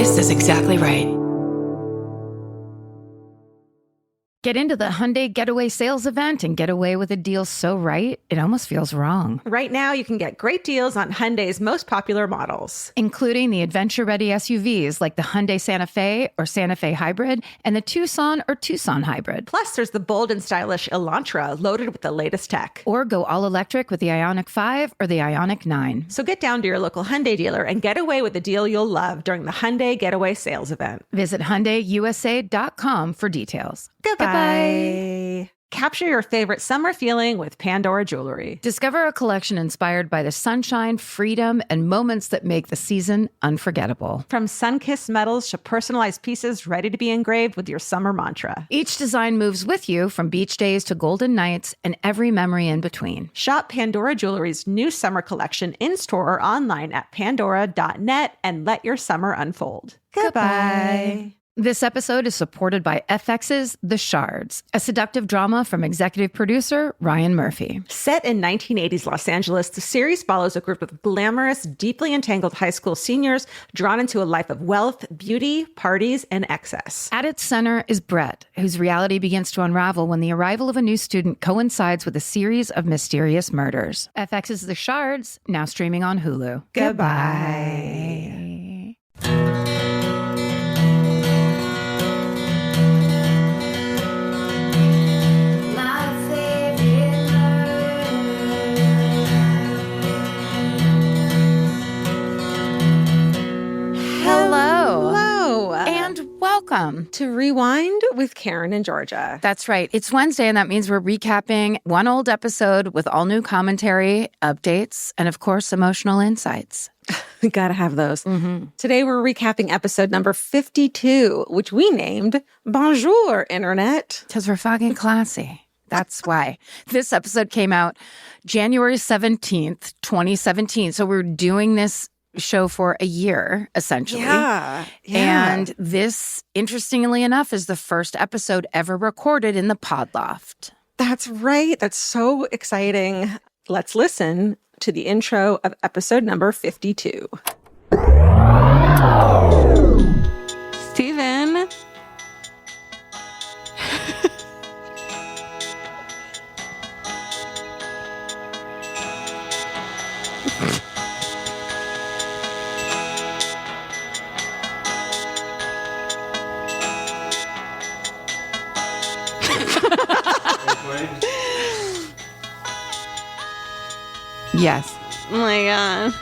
This is exactly right. Get into the Hyundai Getaway Sales Event and get away with a deal so right, it almost feels wrong. Right now, you can get great deals on Hyundai's most popular models, including the adventure-ready SUVs like the Hyundai Santa Fe or Santa Fe Hybrid and the Tucson or Tucson Hybrid. Plus, there's the bold and stylish Elantra loaded with the latest tech. Or go all-electric with the Ioniq 5 or the Ioniq 9. So get down to your local Hyundai dealer and get away with a deal you'll love during the Hyundai Getaway Sales Event. Visit HyundaiUSA.com for details. Goodbye. Capture your favorite summer feeling with Pandora Jewelry. Discover a collection inspired by the sunshine, freedom, and moments that make the season unforgettable. From sun-kissed metals to personalized pieces ready to be engraved with your summer mantra. Each design moves with you from beach days to golden nights and every memory in between. Shop Pandora Jewelry's new summer collection in-store or online at pandora.net and let your summer unfold. Goodbye. This episode is supported by FX's The Shards, a seductive drama from executive producer Ryan Murphy. Set in 1980s Los Angeles, the series follows a group of glamorous, deeply entangled high school seniors drawn into a life of wealth, beauty, parties, and excess. At its center is Brett, whose reality begins to unravel when the arrival of a new student coincides with a series of mysterious murders. FX's The Shards, now streaming on Hulu. Goodbye. Welcome to Rewind with Karen and Georgia. That's right. It's Wednesday, and that means we're recapping one old episode with all new commentary, updates, and of course, emotional insights. We gotta have those. Mm-hmm. Today, we're recapping episode number 52, which we named Bonjour, Internet. Because we're fucking classy. That's why. This episode came out January 17th, 2017. So we're doing this show for a year, essentially. Yeah. And this, interestingly enough, is the first episode ever recorded in the Podloft. That's right. That's so exciting. Let's listen to the intro of episode number 52. Steven. Yes. Oh my God.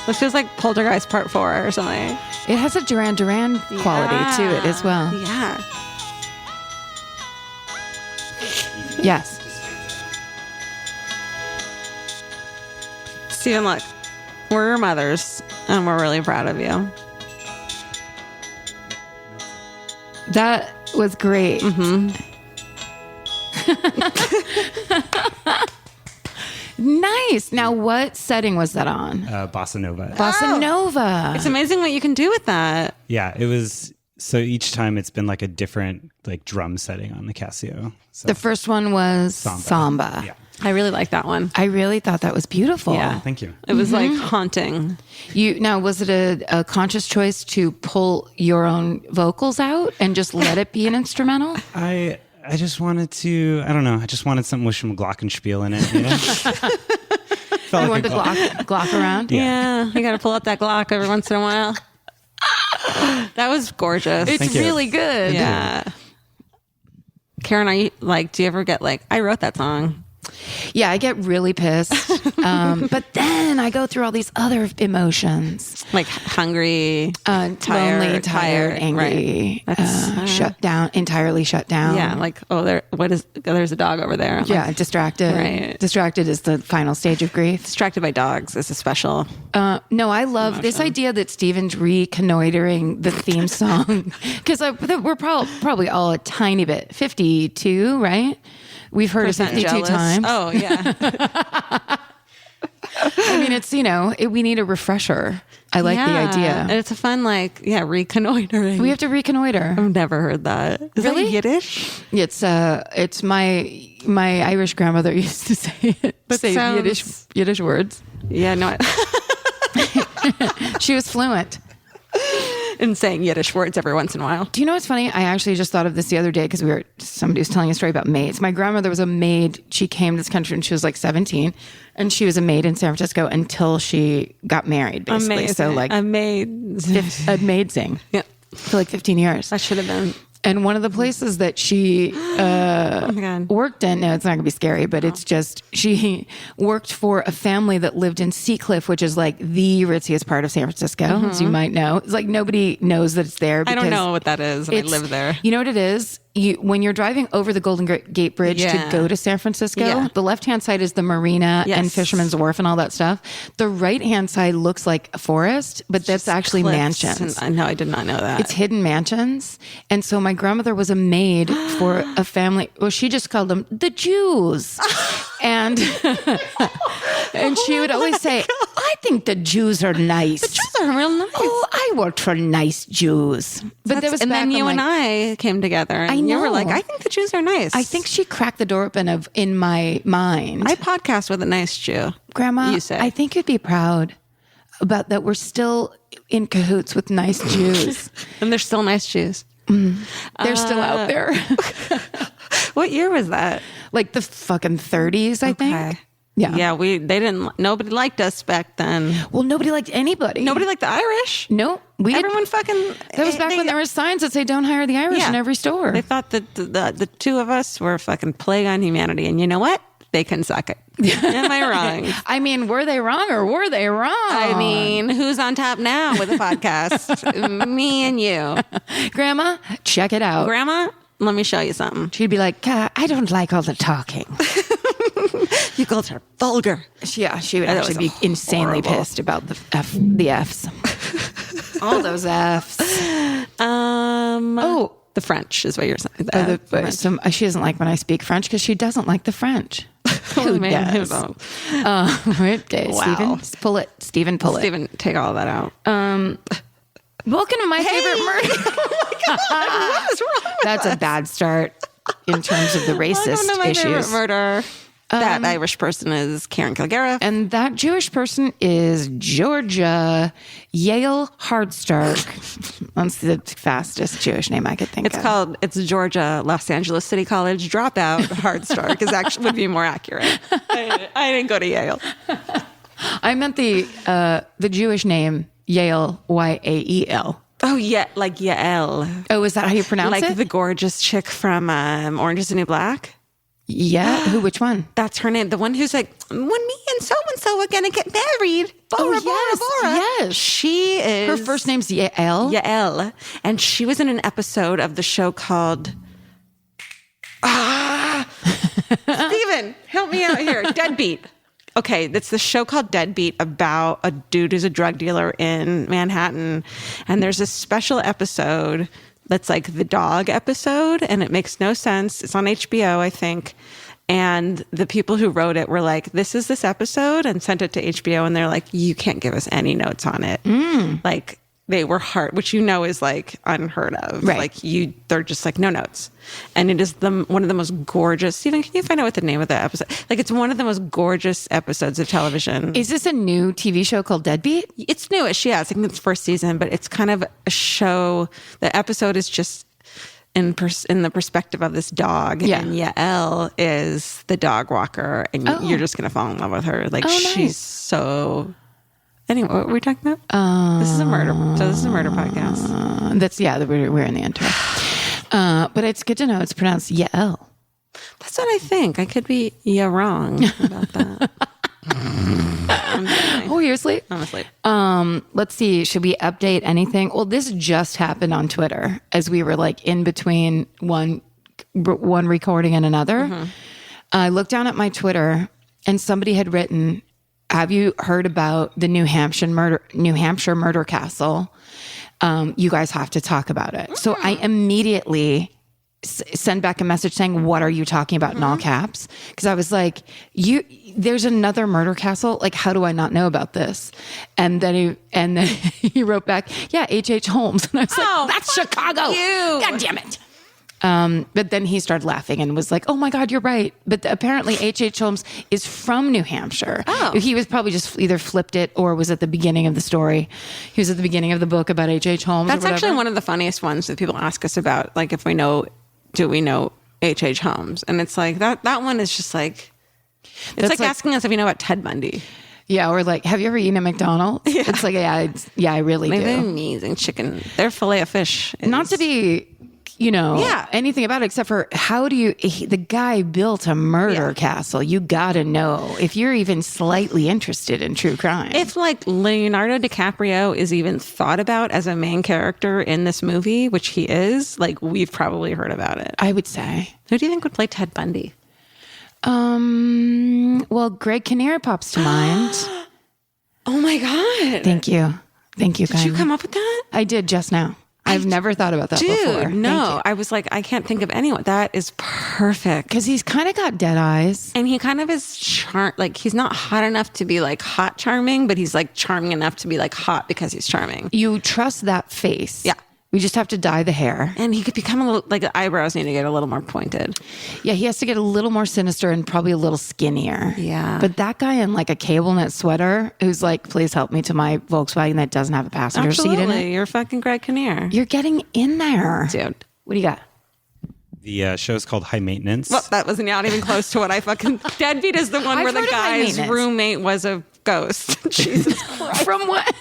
This feels like Poltergeist Part 4 or something. It has a Duran Duran quality to it as well. Yeah. Yes. Steven, look. We're your mothers, and we're really proud of you. That was great. Mm-hmm. Nice. Now, what setting was that on? Bossa Nova. Bossa Nova. It's amazing what you can do with that. Yeah, it was. So each time it's been like a different like drum setting on the Casio. So. The first one was Samba. Yeah. I really like that one. I really thought that was beautiful. Yeah. Thank you. It was like haunting. Now, was it a conscious choice to pull your own vocals out and just let it be an instrumental? I just wanted to, I don't know, I just wanted something with some glockenspiel in it. You know? You wanted to glock around? Yeah. You got to pull out that Glock every once in a while. That was gorgeous. It's really good. Yeah. Karen, are you like, do you ever get like, I wrote that song? Yeah, I get really pissed. But then I go through all these other emotions. Like hungry, Lonely, tired, angry, Right. entirely shut down. Yeah, like, there's a dog over there. Yeah, Like, distracted. Right. Distracted is the final stage of grief. distracted by dogs is a special. No, I love this idea that Steven's reconnoitering the theme song. Because we're probably all a tiny bit. 52, right? We've heard it 52 jealous. times. Oh, yeah. I mean, it's, we need a refresher. I like the idea. And it's a fun, reconnoitering. We have to reconnoiter. I've never heard that. Is Really? that Yiddish? It's my Irish grandmother used to say it. That say sounds- Yiddish words. Yeah, no. She was fluent. And saying Yiddish words every once in a while. Do you know what's funny? I actually just thought of this the other day because somebody was telling a story about maids. My grandmother was a maid. She came to this country when she was like 17, and she was a maid in San Francisco until she got married, basically. Amazing. So like a maid. a maid sing. Yeah. For like 15 years. That should have been. And one of the places that she Oh my God. worked in, no, it's not going to be scary, but it's just, she worked for a family that lived in Seacliff, which is like the ritziest part of San Francisco, as you might know. It's like nobody knows that it's there. I don't because know what that is, and I live there. You know what it is? When you're driving over the Golden Gate Bridge to go to San Francisco, the left-hand side is the marina and Fisherman's Wharf and all that stuff. The right-hand side looks like a forest, but that's actually mansions. No, I did not know that. It's hidden mansions. And so my grandmother was a maid for a family. Well, she just called them the Jews. And she would always say, I think the Jews are nice. The Jews are real nice. Oh, I worked for nice Jews. But there was and back then you when, and I came together, and you were like, I think the Jews are nice. I think she cracked the door open in my mind. I podcast with a nice Jew. Grandma, you say. I think you'd be proud about that we're still in cahoots with nice Jews. And they're still nice Jews. They're still out there. What year was that? Like the fucking 30s, I think. Yeah. Yeah, nobody liked us back then. Well, nobody liked anybody. Nobody liked the Irish. No. Everyone fucking... That was back when there were signs that say don't hire the Irish in every store. They thought that the two of us were a fucking plague on humanity. And you know what? They can suck it. Am I wrong? I mean, were they wrong or were they wrong? I mean, who's on top now with a podcast? Me and you. Grandma, check it out. Grandma, let me show you something. She'd be like, I don't like all the talking. You called her vulgar. She would actually be insanely pissed about the Fs. All those Fs. The French is what you're saying. She doesn't like when I speak French because she doesn't like the French. Who does? Right, Wow. Stephen, pull it. Stephen, take all that out. Welcome to my favorite murder. Oh my God, what is wrong with That's a bad start in terms of the racist issues. Favorite murder. That Irish person is Karen Kilgariff. And that Jewish person is Georgia Yale Hardstark. That's the fastest Jewish name I could think of. It's Georgia Los Angeles City College dropout Hardstark would be more accurate. I didn't go to Yale. I meant the Jewish name Yale, Yael. Oh, yeah, like Yael. Oh, is that how you pronounce it? Like the gorgeous chick from Orange is the New Black? Yeah. Which one? That's her name. The one who's like, when me and so are going to get married. Bora, Bora. Yes. She is. Her first name's Yael. Yael. And she was in an episode of the show called. Steven, help me out here. Deadbeat. Okay, it's the show called Deadbeat about a dude who's a drug dealer in Manhattan. And there's a special episode that's like the dog episode, and it makes no sense. It's on HBO, I think. And the people who wrote it were like, this is this episode, and sent it to HBO. And they're like, you can't give us any notes on it. Like, they were hard, which you know is like unheard of. Right. Like they're just like, no notes. And it is one of the most gorgeous. Stephen, can you find out what the name of the episode? Like, it's one of the most gorgeous episodes of television. Is this a new TV show called Deadbeat? It's newish, yeah. I think it's first season, but it's kind of a show. The episode is just in the perspective of this dog. Yeah. And Yael is the dog walker, and you're just going to fall in love with her. Like, she's so... Anyway, what were we talking about? This is a murder. So this is a murder podcast. We're in the intro. But it's good to know it's pronounced Yael. That's what I think. I could be wrong about that. Oh, you're asleep? I'm asleep. Let's see. Should we update anything? Well, this just happened on Twitter as we were like in between one recording and another. I looked down at my Twitter and somebody had written, have you heard about the New Hampshire murder castle? You guys have to talk about it. So I immediately send back a message saying, what are you talking about in all caps? Because I was like, there's another murder castle. Like, how do I not know about this? And then he wrote back, yeah, H.H. Holmes. And I was like, that's Chicago. You. God damn it. But then he started laughing and was like, oh my God, you're right. But apparently H.H. Holmes is from New Hampshire. Oh. He was probably just either flipped it or was at the beginning of the story. He was at the beginning of the book about H.H. Holmes. That's actually one of the funniest ones that people ask us about. Like, if we know, do we know H.H. Holmes? And it's like, that one is just like, it's like asking us if you know about Ted Bundy. Yeah, or like, have you ever eaten at McDonald's? Yeah. It's like, I really do. Amazing chicken. Their filet of fish. Not to be, anything about it except for the guy built a murder castle. You got to know if you're even slightly interested in true crime. If like Leonardo DiCaprio is even thought about as a main character in this movie, which he is, like we've probably heard about it. I would say. Who do you think would play Ted Bundy? Well, Greg Kinnear pops to mind. Oh my God. Thank you. Did you come up with that? I did just now. I've never thought about that before. No, I was like, I can't think of anyone. That is perfect. Because he's kind of got dead eyes. And he kind of is he's not hot enough to be like hot charming, but he's like charming enough to be like hot because he's charming. You trust that face. Yeah. We just have to dye the hair. And he could become a little, like the eyebrows need to get a little more pointed. Yeah, he has to get a little more sinister and probably a little skinnier. Yeah. But that guy in like a cable knit sweater who's like, please help me to my Volkswagen that doesn't have a passenger seat in it. You're fucking Greg Kinnear. You're getting in there. Dude. What do you got? The show's called High Maintenance. Well, that was not even close to what I fucking... Deadbeat is the one where the guy's roommate was a ghost. Jesus Christ. From what?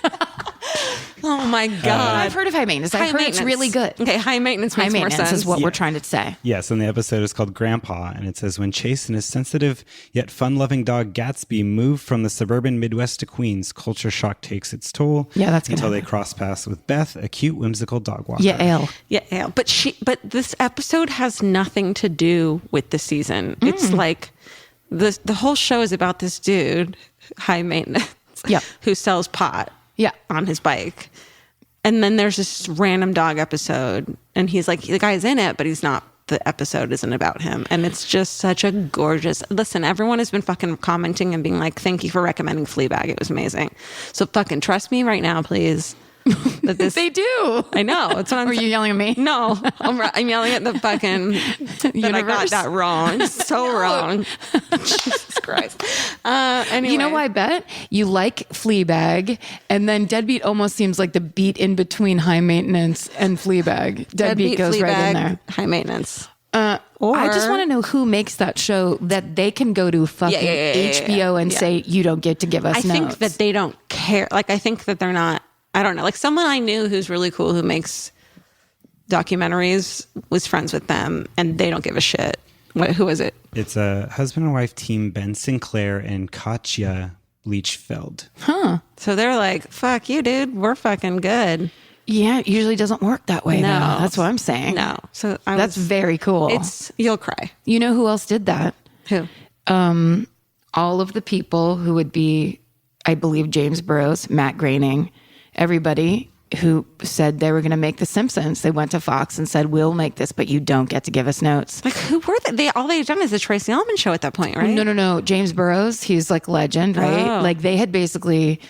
Oh my God. I've heard of High Maintenance. I've heard it's really good. Okay, High Maintenance makes more sense. Is what we're trying to say. Yes, and the episode is called Grandpa, and it says, when Chase and his sensitive yet fun-loving dog Gatsby move from the suburban Midwest to Queens, culture shock takes its toll. Yeah, that's until they cross paths with Beth, a cute, whimsical dog walker. Yeah, Ale. But this episode has nothing to do with the season. It's like the whole show is about this dude, High Maintenance, who sells pot. Yeah. On his bike. And then there's this random dog episode and he's like, the guy's in it, but he's not, the episode isn't about him. And it's just such a gorgeous, listen, everyone has been fucking commenting and being like, thank you for recommending Fleabag. It was amazing. So fucking trust me right now, please. That they do. I know. That's what I'm Are you yelling at me? No, I'm yelling at the fucking that I got that wrong. So wrong. Jesus Christ. Anyway. You know why I bet? You like Fleabag, and then Deadbeat almost seems like the beat in between High Maintenance and Fleabag. Deadbeat goes Fleabag, right in there. High Maintenance. I just want to know who makes that show that they can go to fucking HBO and say, you don't get to give us notes. I think that they don't care. Like, I think that they're not, I don't know. Like someone I knew who's really cool who makes documentaries was friends with them and they don't give a shit. Who is it? It's a husband and wife team, Ben Sinclair and Katja Bleachfeld. Huh. So they're like, fuck you, dude. We're fucking good. Yeah, it usually doesn't work that way. No. Though. That's what I'm saying. No. So that's very cool. You'll cry. You know who else did that? Who? All of the people who would be, I believe, James Burrows, Matt Groening, everybody who said they were going to make The Simpsons. They went to Fox and said, we'll make this, but you don't get to give us notes. Like, who were they? All they've done is the Tracy Ullman show at that point, right? No. James Burrows, he's like legend, right? Oh. Like they had basically,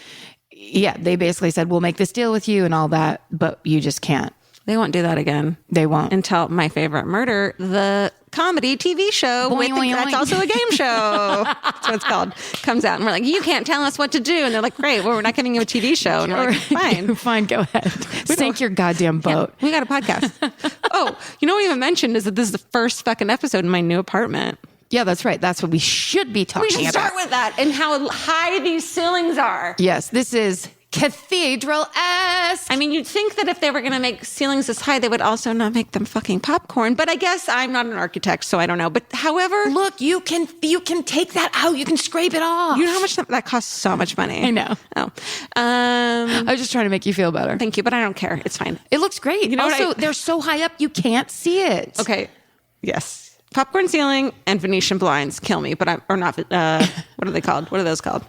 they basically said, we'll make this deal with you and all that, but you just can't. They won't do that again. They won't. Until My Favorite Murder, the comedy TV show. That's also a game show. That's what it's called. Comes out and we're like, you can't tell us what to do. And they're like, great, well, we're not giving you a TV show. And we're like, fine. Fine, go ahead. Sink your goddamn boat. Yeah, we got a podcast. Oh, you know what we haven't mentioned is that this is the first fucking episode in my new apartment. Yeah, that's right. That's what we should be talking about. We should start with that and how high these ceilings are. Yes, this is cathedral-esque. I mean, you'd think that if they were going to make ceilings this high, they would also not make them fucking popcorn. But I guess I'm not an architect, so I don't know. But however... Look, you can take that out. You can scrape it off. You know how much that costs? So much money. I know. Oh. I was just trying to make you feel better. Thank you, but I don't care. It's fine. It looks great. You know also, they're so high up, you can't see it. Okay. Yes. Popcorn ceiling and Venetian blinds kill me, but what are they called? What are those called?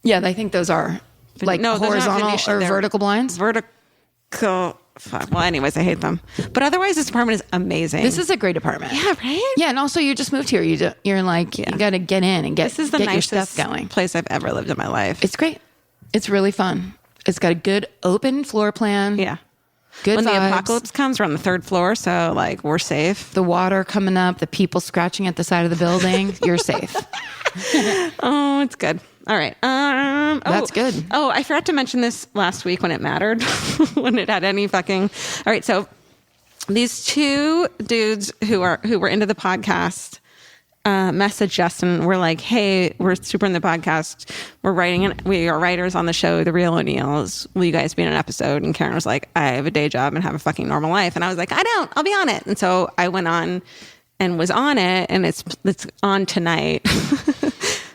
Yeah, I think those are like horizontal or vertical blinds. Vertical. Fuck. Well, anyways, I hate them. But otherwise, this apartment is amazing. This is a great apartment. Yeah, right? Yeah, and also you just moved here. You're like, you got to get in and get your stuff going. Place I've ever lived in my life. It's great. It's really fun. It's got a good open floor plan. Yeah. Good when vibes. the apocalypse comes, we're on the 3rd floor, so like we're safe. The water coming up, the people scratching at the side of the building. You're safe. Oh, it's good. All right. That's good. Oh, I forgot to mention this last week when it mattered, when it had any fucking. All right, so these 2 dudes who were into the podcast messaged Justin. We're like, hey, we're super in the podcast. We are writers on the show, The Real O'Neills. Will you guys be in an episode? And Karen was like, I have a day job and have a fucking normal life. And I was like, I don't. I'll be on it. And so I went on and was on it, and it's on tonight.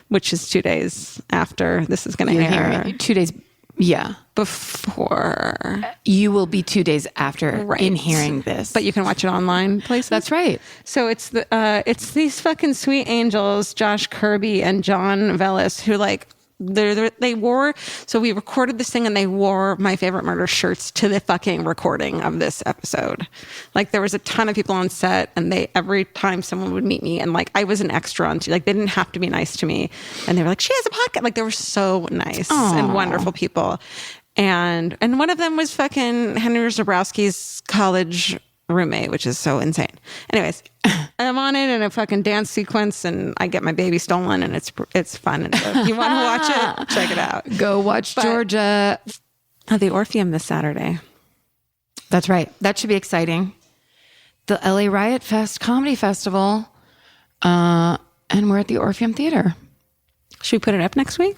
Which is 2 days after this is going to air. 2 days. Yeah. Before. You will be 2 days after in hearing this. But you can watch it online places. That's right. So it's these fucking sweet angels, Josh Kirby and John Vellis, who like, they wore, so we recorded this thing and they wore My Favorite Murder shirts to the fucking recording of this episode. Like there was a ton of people on set, and every time someone would meet me, and like I was an extra on, like they didn't have to be nice to me, and they were like, she has a podcast. Like they were so nice and wonderful people. And one of them was fucking Henry Zabrowski's college roommate, which is so insane. Anyways, I'm on it in a fucking dance sequence, and I get my baby stolen, and it's fun. And so if you want to watch it, check it out. Go watch Georgia. The Orpheum this Saturday. That's right. That should be exciting. The LA Riot Fest Comedy Festival, and we're at the Orpheum Theater. Should we put it up next week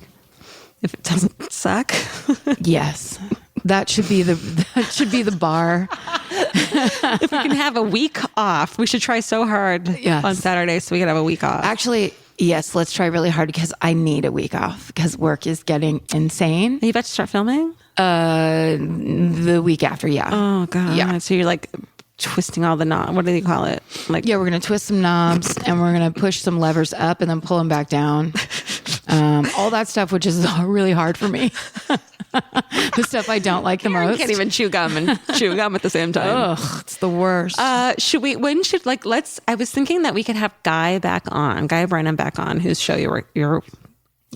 if it doesn't suck? Yes. That should be the bar. If we can have a week off, we should try so hard on Saturday so we can have a week off. Actually, yes, let's try really hard because I need a week off because work is getting insane. Are you about to start filming? The week after, yeah. Oh, God. Yeah. So you're like twisting all the knobs. What do you call it? Like, yeah, we're going to twist some knobs and we're going to push some levers up and then pull them back down. All that stuff, which is really hard for me. The stuff I don't like the most. You can't even chew gum and chew gum at the same time. Ugh, it's the worst. I was thinking that we could have Guy Brennan back on, whose show you're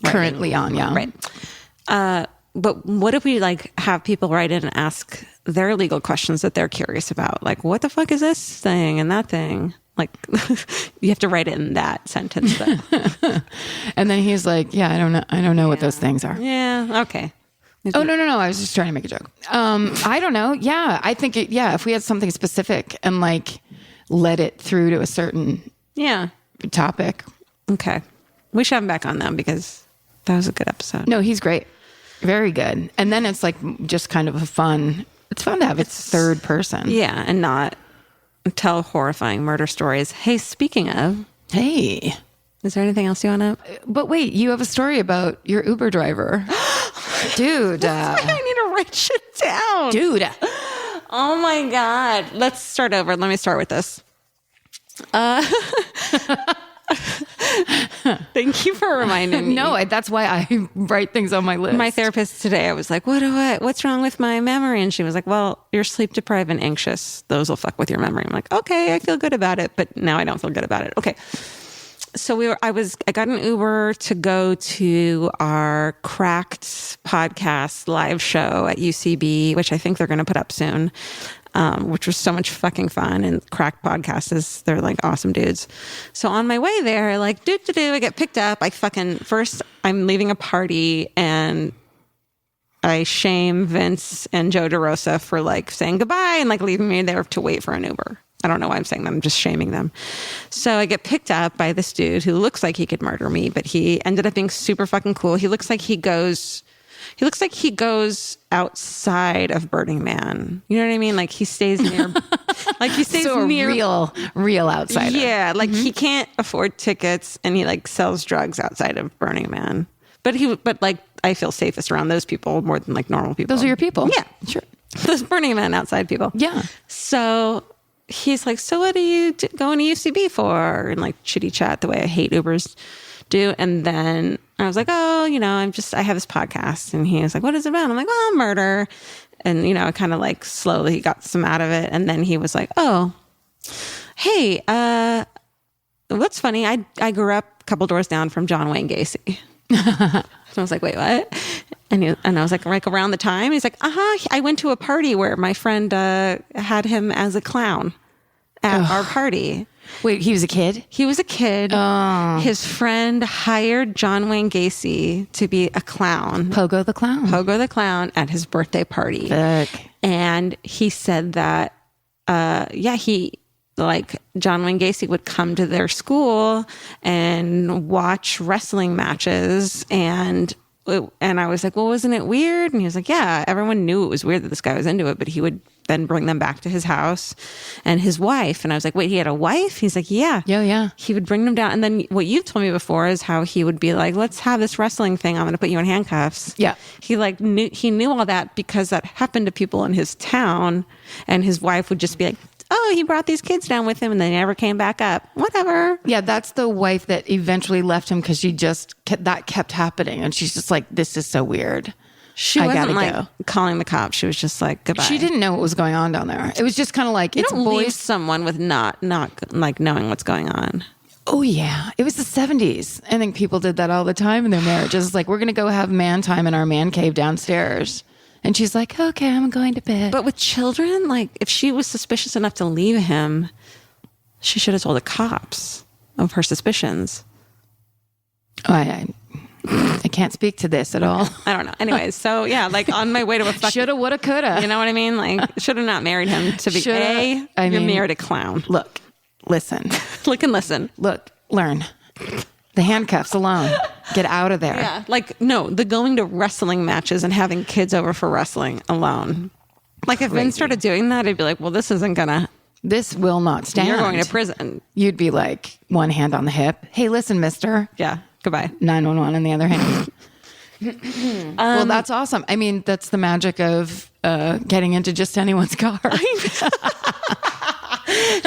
currently on, yeah. Right. But what if we like have people write in and ask their legal questions that they're curious about? Like, what the fuck is this thing and that thing? Like, you have to write it in that sentence. And then he's like, yeah, I don't know what those things are. Yeah. Okay. Oh, no. I was just trying to make a joke. I don't know. Yeah. I think, if we had something specific and like led it through to a certain topic. Okay. We should have him back on them because that was a good episode. No, he's great. Very good. And then it's like just kind of it's fun to have its third person. Yeah. And not tell horrifying murder stories. Hey, speaking of. Hey. Is there anything else you want to? But wait, you have a story about your Uber driver. Dude. That's why I need to write shit down. Dude. Oh my God. Let's start over. Let me start with this. Thank you for reminding me. No, that's why I write things on my list. My therapist today, I was like, what's wrong with my memory? And she was like, well, you're sleep deprived and anxious. Those will fuck with your memory. I'm like, okay, I feel good about it, but now I don't feel good about it. Okay. So I got an Uber to go to our Cracked podcast live show at UCB, which I think they're going to put up soon, which was so much fucking fun. And Cracked podcast they're like awesome dudes. So on my way there, like, I get picked up. First I'm leaving a party and I shame Vince and Joe DeRosa for like saying goodbye and like leaving me there to wait for an Uber. I don't know why I'm saying them. I'm just shaming them. So I get picked up by this dude who looks like he could murder me, but he ended up being super fucking cool. He looks like he goes outside of Burning Man. You know what I mean? Like he stays near, so near real outsider. Yeah. Like he can't afford tickets and he like sells drugs outside of Burning Man. But like I feel safest around those people more than like normal people. Those are your people. Yeah. Sure. Those Burning Man outside people. Yeah. So he's like, so what are you going to UCB for? And like chitty chat the way I hate Ubers do. And then I was like, oh, I have this podcast. And he was like, what is it about? I'm like, well, murder. And, kind of like slowly got some out of it. And then he was like, oh, hey, what's funny? I grew up a couple doors down from John Wayne Gacy. And I was like, wait, what? And I was like around the time? He's like, I went to a party where my friend had him as a clown at our party. Wait, he was a kid? He was a kid. Oh. His friend hired John Wayne Gacy to be a clown. Pogo the clown. Pogo the clown at his birthday party. Fuck. And he said that, he, like, John Wayne Gacy would come to their school and watch wrestling matches. And I was like, well, wasn't it weird? And he was like, yeah, everyone knew it was weird that this guy was into it, but he would then bring them back to his house and his wife. And I was like, wait, he had a wife? He's like, yeah. Yeah. He would bring them down. And then what you've told me before is how he would be like, let's have this wrestling thing. I'm going to put you in handcuffs. Yeah. He knew all that because that happened to people in his town. And his wife would just be like, oh, he brought these kids down with him and they never came back up. Whatever. Yeah, that's the wife that eventually left him because she just kept happening. And she's just like, this is so weird. She I wasn't gotta like calling the cops. She was just like, goodbye. She didn't know what was going on down there. It was just kind of like, You it's don't leave boys. someone with not like knowing what's going on. Oh, yeah. It was the 70s. I think people did that all the time in their marriages. It's like, we're going to go have man time in our man cave downstairs. And she's like, okay, I'm going to bed. But with children, like, if she was suspicious enough to leave him, she should have told the cops of her suspicions. Oh, I can't speak to this at all. I don't know. Anyways, so yeah, like on my way to a fucking... Shoulda, woulda, coulda. You know what I mean? Like, should have not married him to be Shoulda. you're married a clown. Look, listen. Look and listen. Look, learn. The handcuffs alone. Get out of there. Yeah. Like, no, the going to wrestling matches and having kids over for wrestling alone. Like, if Vin started doing that, I'd be like, well, this isn't gonna... This will not stand. You're going to prison. You'd be like, one hand on the hip. Hey, listen, mister. Yeah. Goodbye. 911 in the other hand. Well, that's awesome. I mean, that's the magic of getting into just anyone's car.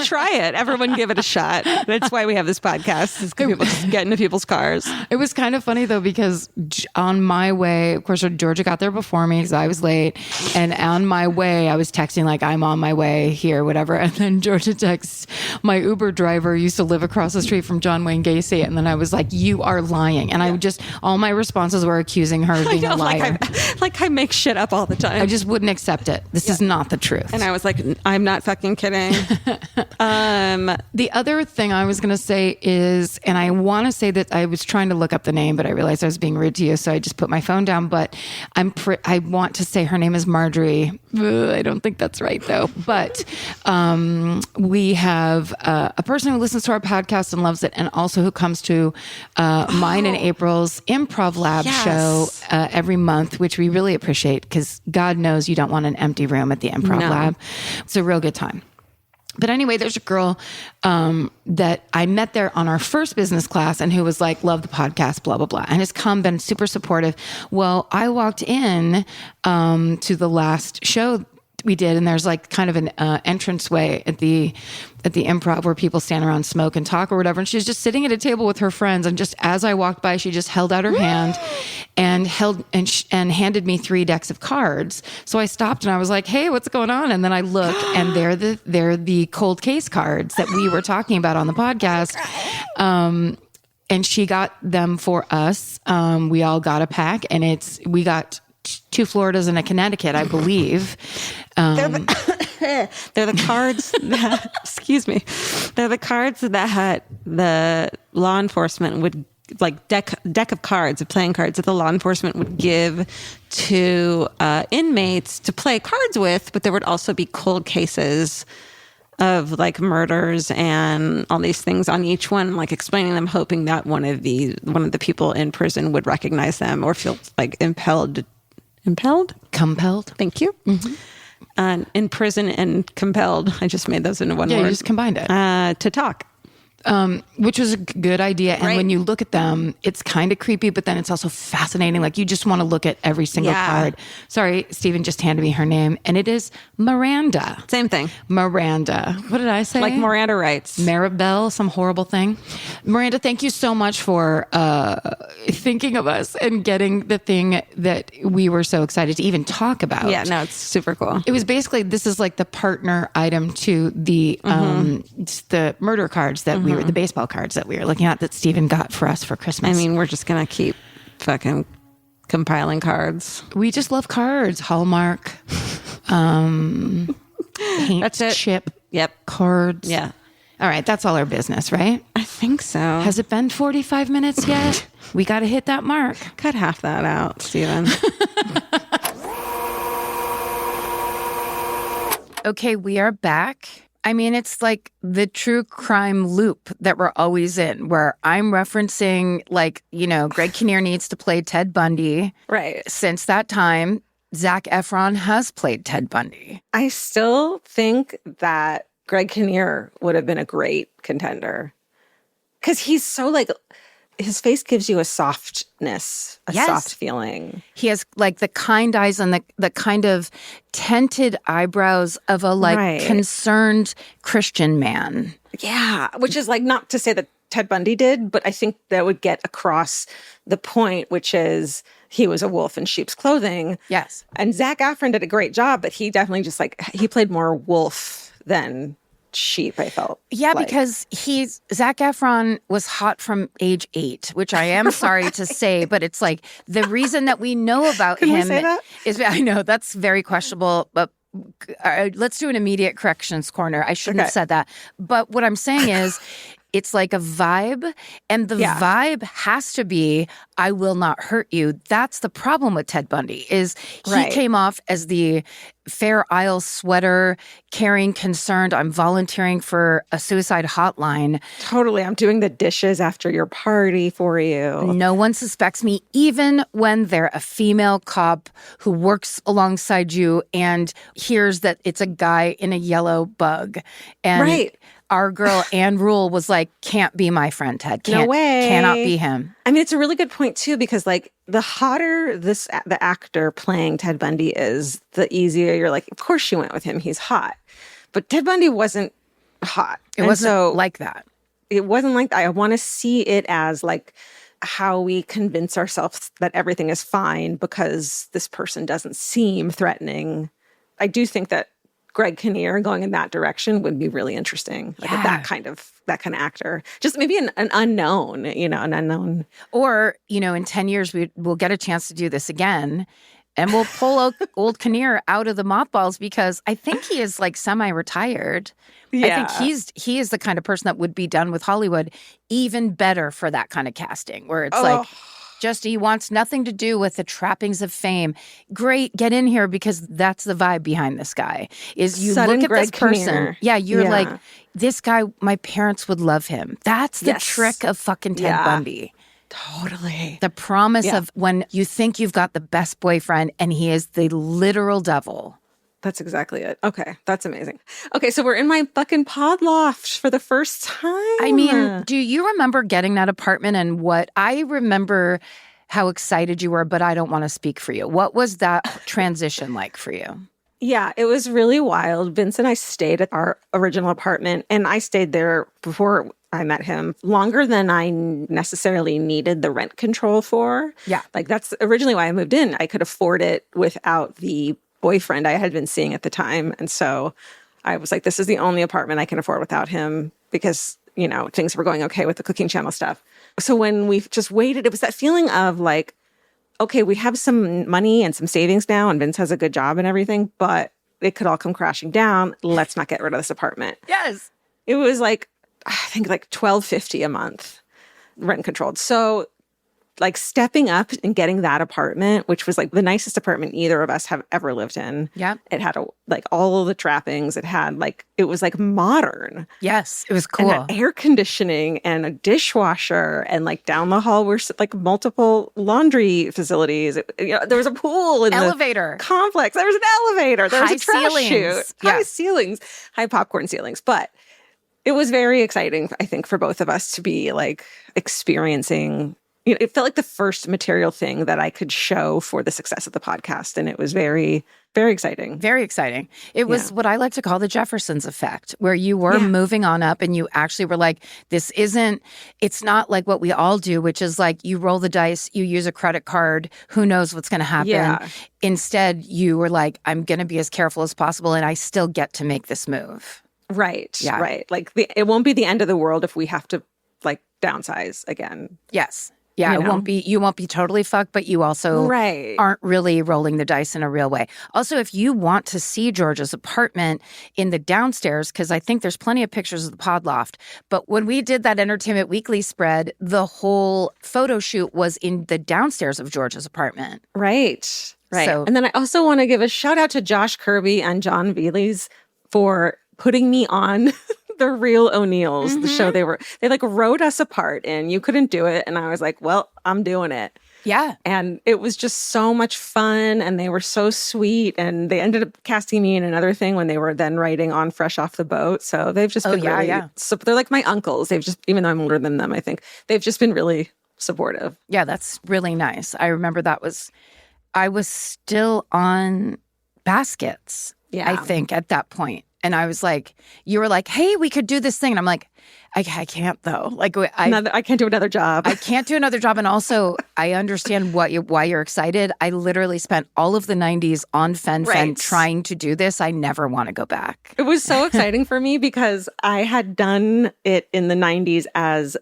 Try it. Everyone give it a shot. That's why we have this podcast. Is people just get into people's cars. It was kind of funny though, because on my way, of course, Georgia got there before me because I was late. And on my way, I was texting like, I'm on my way here, whatever. And then Georgia texts, my Uber driver used to live across the street from John Wayne Gacy. And then I was like, you are lying. And I just, all my responses were accusing her of being a liar. Like I make shit up all the time. I just wouldn't accept it. This is not the truth. And I was like, I'm not fucking kidding. The other thing I was going to say is, and I want to say that I was trying to look up the name, but I realized I was being rude to you, so I just put my phone down. But I want to say her name is Marjorie. Ugh, I don't think that's right though. But we have a person who listens to our podcast and loves it, and also who comes to mine and April's Improv Lab show every month, which we really appreciate because God knows you don't want an empty room at the Improv Lab. It's a real good time. But anyway, there's a girl that I met there on our first business class and who was like, love the podcast, blah, blah, blah. And has been super supportive. Well, I walked in to the last show we did, and there's like kind of an entranceway at the Improv where people stand around, smoke and talk or whatever. And she was just sitting at a table with her friends. And just as I walked by, she just held out her hand and handed me 3 decks of cards. So I stopped and I was like, hey, what's going on? And then I look and they're the cold case cards that we were talking about on the podcast. And she got them for us. We all got a pack, and we got 2 Floridas and a Connecticut, I believe. They're the cards that, excuse me, they're the cards that the law enforcement would, like deck of cards, of playing cards that the law enforcement would give to inmates to play cards with, but there would also be cold cases of like murders and all these things on each one, like explaining them, hoping that one of the people in prison would recognize them or feel like compelled. Thank you. Mm-hmm. In prison and compelled. I just made those into one word. Yeah, you just combined it. To talk. Which was a good idea. And when you look at them, it's kind of creepy, but then it's also fascinating. Like you just want to look at every single card. Sorry, Steven just handed me her name, and it is Miranda. Same thing. Miranda. What did I say? Like Miranda rights. Maribel, some horrible thing. Miranda, thank you so much for thinking of us and getting the thing that we were so excited to even talk about. Yeah, no, it's super cool. It was basically, this is like the partner item to the murder cards that we were, the baseball cards that we were looking at that Steven got for us for Christmas. I mean, we're just going to keep fucking compiling cards. We just love cards. Hallmark. Paint That's it. chip. Yep. Cards. Yeah. All right. That's all our business, right? I think so. Has it been 45 minutes yet? We got to hit that mark. Cut half that out, Steven. Okay, we are back. I mean, it's like the true crime loop that we're always in, where I'm referencing, like, you know, Greg Kinnear needs to play Ted Bundy. Right. Since that time, Zac Efron has played Ted Bundy. I still think that Greg Kinnear would have been a great contender. Because he's so, like, his face gives you a softness, a soft feeling. He has, like, the kind eyes and the kind of tinted eyebrows of a, like, concerned Christian man. Yeah, which is, like, not to say that Ted Bundy did, but I think that would get across the point, which is he was a wolf in sheep's clothing. Yes. And Zac Efron did a great job, but he definitely just, like, he played more wolf than sheep, I felt. Yeah, like. because Zac Efron was hot from age 8, which I am sorry to say, but it's like the reason that we know about Can him we say that? is, I know that's very questionable, but let's do an immediate corrections corner. I shouldn't have said that. But what I'm saying is, it's like a vibe, and the vibe has to be, I will not hurt you. That's the problem with Ted Bundy, is he came off as the Fair Isle sweater, caring, concerned, I'm volunteering for a suicide hotline. Totally. I'm doing the dishes after your party for you. No one suspects me, even when they're a female cop who works alongside you and hears that it's a guy in a yellow bug. And our girl, Anne Rule, was like, can't be my friend, Ted. No way. Cannot be him. I mean, it's a really good point, too, because, like, the hotter the actor playing Ted Bundy is, the easier you're like, of course she went with him. He's hot. But Ted Bundy wasn't hot. It wasn't like that. It wasn't like that. I want to see it as, like, how we convince ourselves that everything is fine because this person doesn't seem threatening. I do think that Greg Kinnear going in that direction would be really interesting. Like that kind of actor. Just maybe an unknown, an unknown. Or, in 10 years, we'll get a chance to do this again. And we'll pull old Kinnear out of the mothballs because I think he is like semi-retired. Yeah. I think he is the kind of person that would be done with Hollywood even better for that kind of casting, where it's like, just he wants nothing to do with the trappings of fame. Great, get in here, because that's the vibe behind this guy. Is you Sudden look at Greg this person, Kinnear. you're like, this guy, my parents would love him. That's the trick of fucking Ted Bundy. Totally. The promise of when you think you've got the best boyfriend and he is the literal devil. That's exactly it. Okay, that's amazing. Okay, so we're in my fucking pod loft for the first time. I mean, do you remember getting that apartment and what? I remember how excited you were, but I don't want to speak for you. What was that transition like for you? Yeah, it was really wild. Vince and I stayed at our original apartment, and I stayed there before I met him longer than I necessarily needed the rent control for. Yeah. Like, that's originally why I moved in. I could afford it without the boyfriend I had been seeing at the time. And so I was like, this is the only apartment I can afford without him because, things were going okay with the cooking channel stuff. So when we just waited, it was that feeling of like, okay, we have some money and some savings now, and Vince has a good job and everything, but it could all come crashing down. Let's not get rid of this apartment. Yes. It was like, I think like $1,250 a month rent controlled. So like stepping up and getting that apartment, which was like the nicest apartment either of us have ever lived in. Yeah. It had like all of the trappings. It was like modern. Yes. It was cool. And air conditioning and a dishwasher, and like down the hall were like multiple laundry facilities. There was a pool in elevator the complex. There was an elevator. There was a trash ceilings. chute. High ceilings, high popcorn ceilings. But it was very exciting, I think, for both of us to be like experiencing. It felt like the first material thing that I could show for the success of the podcast. And it was very, very exciting. Very exciting. It was what I like to call the Jeffersons effect, where you were moving on up and you actually were like, it's not like what we all do, which is like you roll the dice, you use a credit card, who knows what's going to happen. Yeah. Instead, you were like, I'm going to be as careful as possible and I still get to make this move. Right. Yeah. Right. Like it won't be the end of the world if we have to like downsize again. Yes. Yeah, you know? you won't be totally fucked, but you also Right. aren't really rolling the dice in a real way. Also, if you want to see George's apartment in the downstairs, because I think there's plenty of pictures of the pod loft, but when we did that Entertainment Weekly spread, the whole photo shoot was in the downstairs of George's apartment. Right. So- And then I also want to give a shout out to Josh Kirby and John Veles for putting me on the Real O'Neills, the show they like wrote us a part in. You couldn't do it. And I was like, well, I'm doing it. Yeah. And it was just so much fun. And they were so sweet. And they ended up casting me in another thing when they were then writing on Fresh Off the Boat. So they've just been so they're like my uncles. They've just, even though I'm older than them, I think they've just been really supportive. Yeah, that's really nice. I remember I was still on Baskets, I think, at that point. And I was like, you were like, hey, we could do this thing. And I'm like, I can't though. Like I can't do another job. I can't do another job. And also I understand why you're excited. I literally spent all of the 90s on Fen trying to do this. I never want to go back. It was so exciting for me because I had done it in the 90s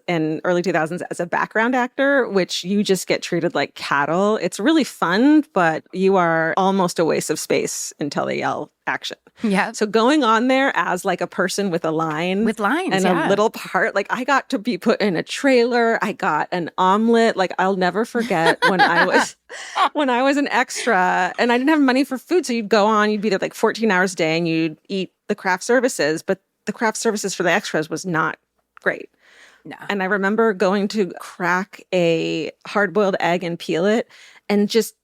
in early 2000s as a background actor, which you just get treated like cattle. It's really fun, but you are almost a waste of space until they yell action. Yeah. So going on there as like a person with a line. With lines, and a little part, like I got to be put in a trailer. I got an omelet. Like I'll never forget when I was an extra and I didn't have money for food. So you'd go on, you'd be there like 14 hours a day and you'd eat the craft services, but the craft services for the extras was not great. No. And I remember going to crack a hard-boiled egg and peel it and just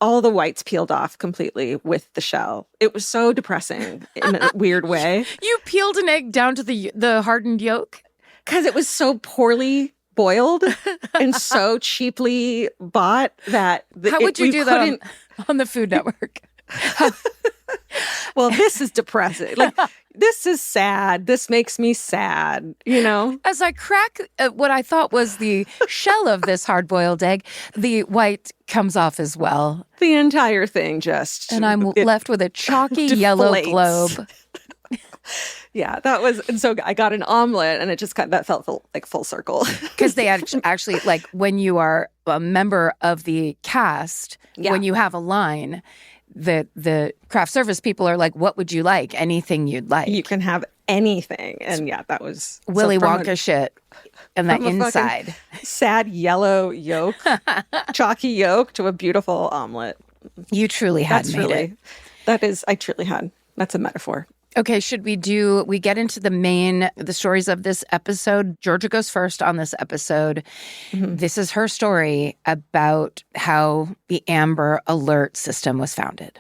all the whites peeled off completely with the shell. It was so depressing in a weird way. You peeled an egg down to the hardened yolk? Because it was so poorly boiled and so cheaply bought that... How would you do that on the Food Network? Well, this is depressing. Like, this is sad. This makes me sad, you know? As I crack what I thought was the shell of this hard-boiled egg, the white comes off as well. The entire thing just... And I'm left with a chalky yellow globe. Yeah, that was... And so I got an omelet and it just that felt full circle. Because they actually, like, when you are a member of the cast, when you have a line... The craft service people are like, what would you like? Anything you'd like. You can have anything. And yeah, that was... Willy Wonka shit. And the inside. Sad yellow yolk, chalky yolk to a beautiful omelet. You truly had made it. I truly had. That's a metaphor. Okay, we get into the stories of this episode. Georgia goes first on this episode. Mm-hmm. This is her story about how the Amber Alert system was founded.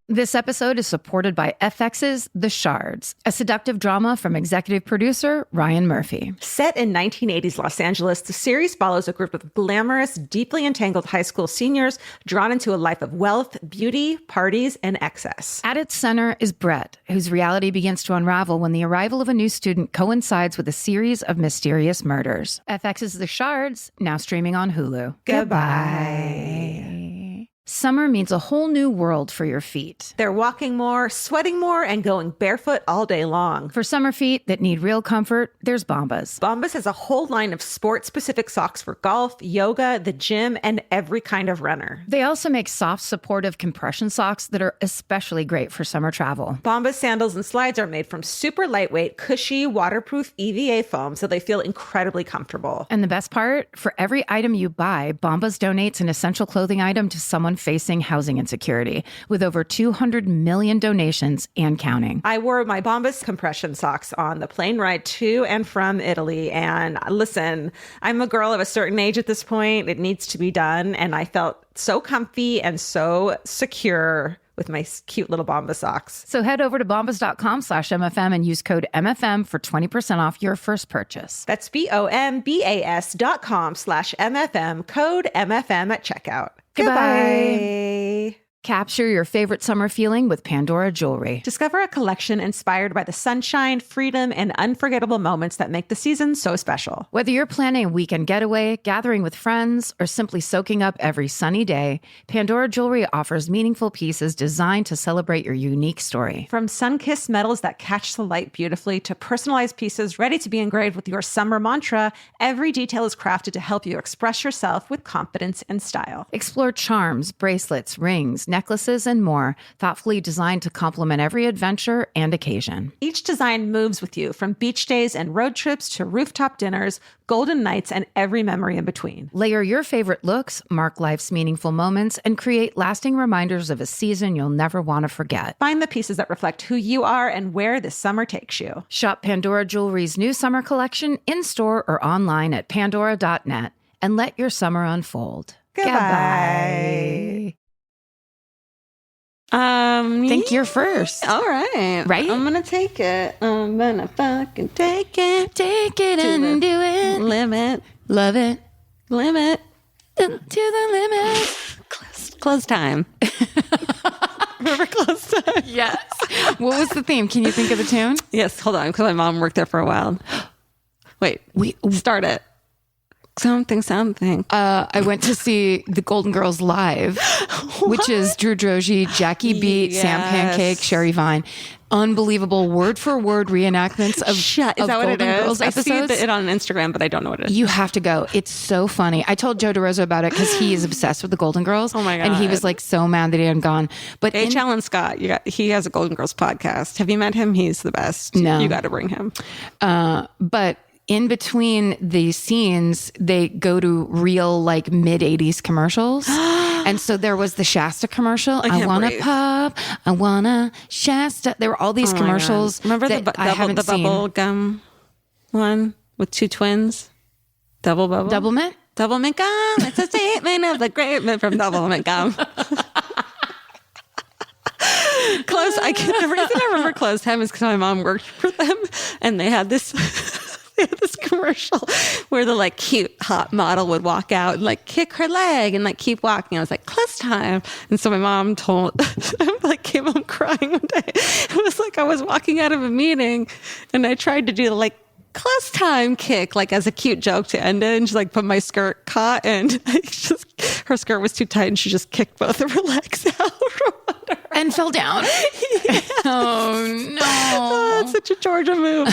This episode is supported by FX's The Shards, a seductive drama from executive producer Ryan Murphy. Set in 1980s Los Angeles, the series follows a group of glamorous, deeply entangled high school seniors drawn into a life of wealth, beauty, parties, and excess. At its center is Brett, whose reality begins to unravel when the arrival of a new student coincides with a series of mysterious murders. FX's The Shards, now streaming on Hulu. Goodbye. Summer means a whole new world for your feet. They're walking more, sweating more, and going barefoot all day long. For summer feet that need real comfort, there's Bombas. Bombas has a whole line of sport-specific socks for golf, yoga, the gym, and every kind of runner. They also make soft, supportive compression socks that are especially great for summer travel. Bombas sandals and slides are made from super lightweight, cushy, waterproof EVA foam, so they feel incredibly comfortable. And the best part? For every item you buy, Bombas donates an essential clothing item to someone facing housing insecurity, with over 200 million donations and counting. I wore my Bombas compression socks on the plane ride to and from Italy. And listen, I'm a girl of a certain age at this point. It needs to be done. And I felt so comfy and so secure with my cute little Bombas socks. So head over to bombas.com/MFM and use code MFM for 20% off your first purchase. That's BOMBAS.com/MFM, code MFM at checkout. Goodbye. Goodbye. Capture your favorite summer feeling with Pandora Jewelry. Discover a collection inspired by the sunshine, freedom, and unforgettable moments that make the season so special. Whether you're planning a weekend getaway, gathering with friends, or simply soaking up every sunny day, Pandora Jewelry offers meaningful pieces designed to celebrate your unique story. From sun-kissed metals that catch the light beautifully to personalized pieces ready to be engraved with your summer mantra, every detail is crafted to help you express yourself with confidence and style. Explore charms, bracelets, rings, necklaces, and more, thoughtfully designed to complement every adventure and occasion. Each design moves with you, from beach days and road trips to rooftop dinners, golden nights, and every memory in between. Layer your favorite looks, mark life's meaningful moments, and create lasting reminders of a season you'll never want to forget. Find the pieces that reflect who you are and where this summer takes you. Shop Pandora Jewelry's new summer collection in-store or online at pandora.net and let your summer unfold. Goodbye. Think you're first. All right. Right? I'm going to take it. I'm going to fucking take it. Take it and do it. Limit. Love it. Limit. To the limit. Close time. Remember close time? Yes. What was the theme? Can you think of the tune? Yes. Hold on. Because my mom worked there for a while. Wait. Start it. Something. I went to see the Golden Girls live, which is Drew Droege, Jackie Beat, Sam Pancake, Sherry Vine. Unbelievable word for word reenactments of, Is that what Golden it is? Girls episodes. I see it on Instagram, but I don't know what it is. You have to go. It's so funny. I told Joe DeRosa about it because he is obsessed with the Golden Girls. Oh my God. And he was like so mad that he hadn't gone. But H. Alan Scott, he has a Golden Girls podcast. Have you met him? He's the best. No. You got to bring him. But in between the scenes, they go to real like mid 80s commercials. And so there was the Shasta commercial. I want to pop. I want to Shasta. There were all these commercials. Remember the bubble gum one with two twins? Double bubble? Double mint? Double mint gum. It's a statement of the great mint from Double Mint Gum. Close. The reason I remember Close Time is because my mom worked for them, and they had this commercial where the like cute hot model would walk out and like kick her leg and like keep walking. I was like, Close Time. And so my mom came home crying one day. It was like I was walking out of a meeting and I tried to do the like Close Time kick, like as a cute joke to end it. And she like put my skirt caught and her skirt was too tight and she just kicked both of her legs out from under her. And fell down. Yeah. Oh, no. Oh, that's such a Georgia move.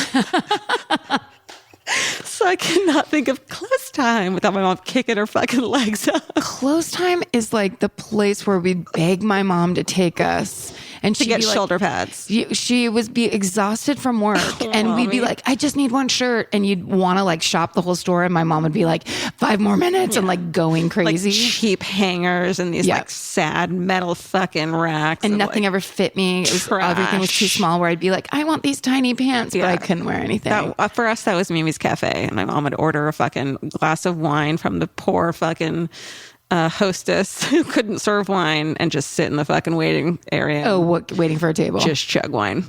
So I cannot think of Close Time without my mom kicking her fucking legs out. Close Time is like the place where we'd beg my mom to take us. And To she'd get be like, shoulder pads. She would be exhausted from work, and we'd be like, "I just need one shirt," and you'd want to like shop the whole store, and my mom would be like, 5 more minutes, and like going crazy. Like cheap hangers and these like sad metal fucking racks. And of, nothing ever fit me. It was, everything was too small. Where I'd be like, "I want these tiny pants," but I couldn't wear anything. For us, that was Mimi's Cafe, and my mom would order a fucking glass of wine from the poor fucking hostess who couldn't serve wine and just sit in the fucking waiting area. Oh, waiting for a table. Just chug wine.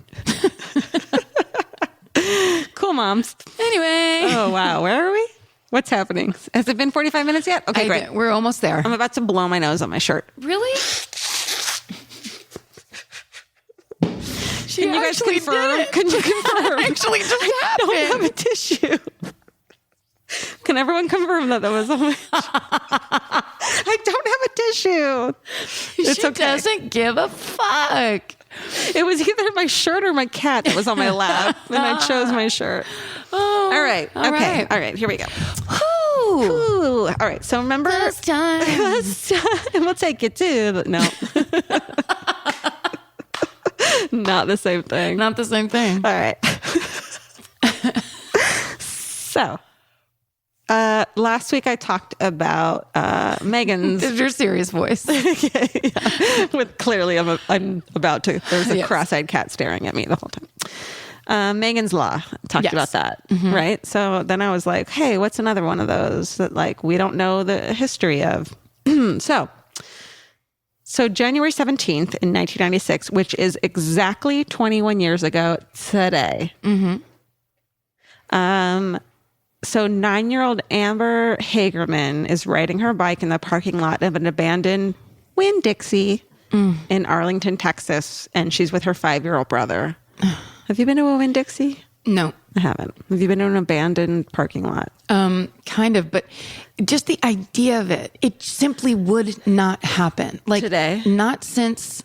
Cool, moms. Anyway. Oh, wow. Where are we? What's happening? Has it been 45 minutes yet? Okay, great. We're almost there. I'm about to blow my nose on my shirt. Really? Can you guys confirm? Can you confirm? Actually just happened. I don't have a tissue. Can everyone confirm that was on my... I don't have a tissue. It's She doesn't give a fuck. It was either my shirt or my cat that was on my lap, and I chose my shirt. Oh, All right. all Okay. right. All right. Here we go. Whew. Ooh. All right. So remember... Last time. We'll take it too. No. Not the same thing. Not the same thing. All right. So... last week I talked about Megan's. This is your serious voice. Yeah. With clearly I'm about to. There's a cross-eyed cat staring at me the whole time. Megan's Law. Talked about that, right? So then I was like, hey, what's another one of those that like we don't know the history of? So January 17th in 1996, which is exactly 21 years ago today. So 9-year-old Amber Hagerman is riding her bike in the parking lot of an abandoned Winn-Dixie in Arlington, Texas, and she's with her 5-year-old brother. Have you been to a Winn-Dixie? No. I haven't. Have you been to an abandoned parking lot? Kind of, but just the idea of it simply would not happen. Like Today? Not since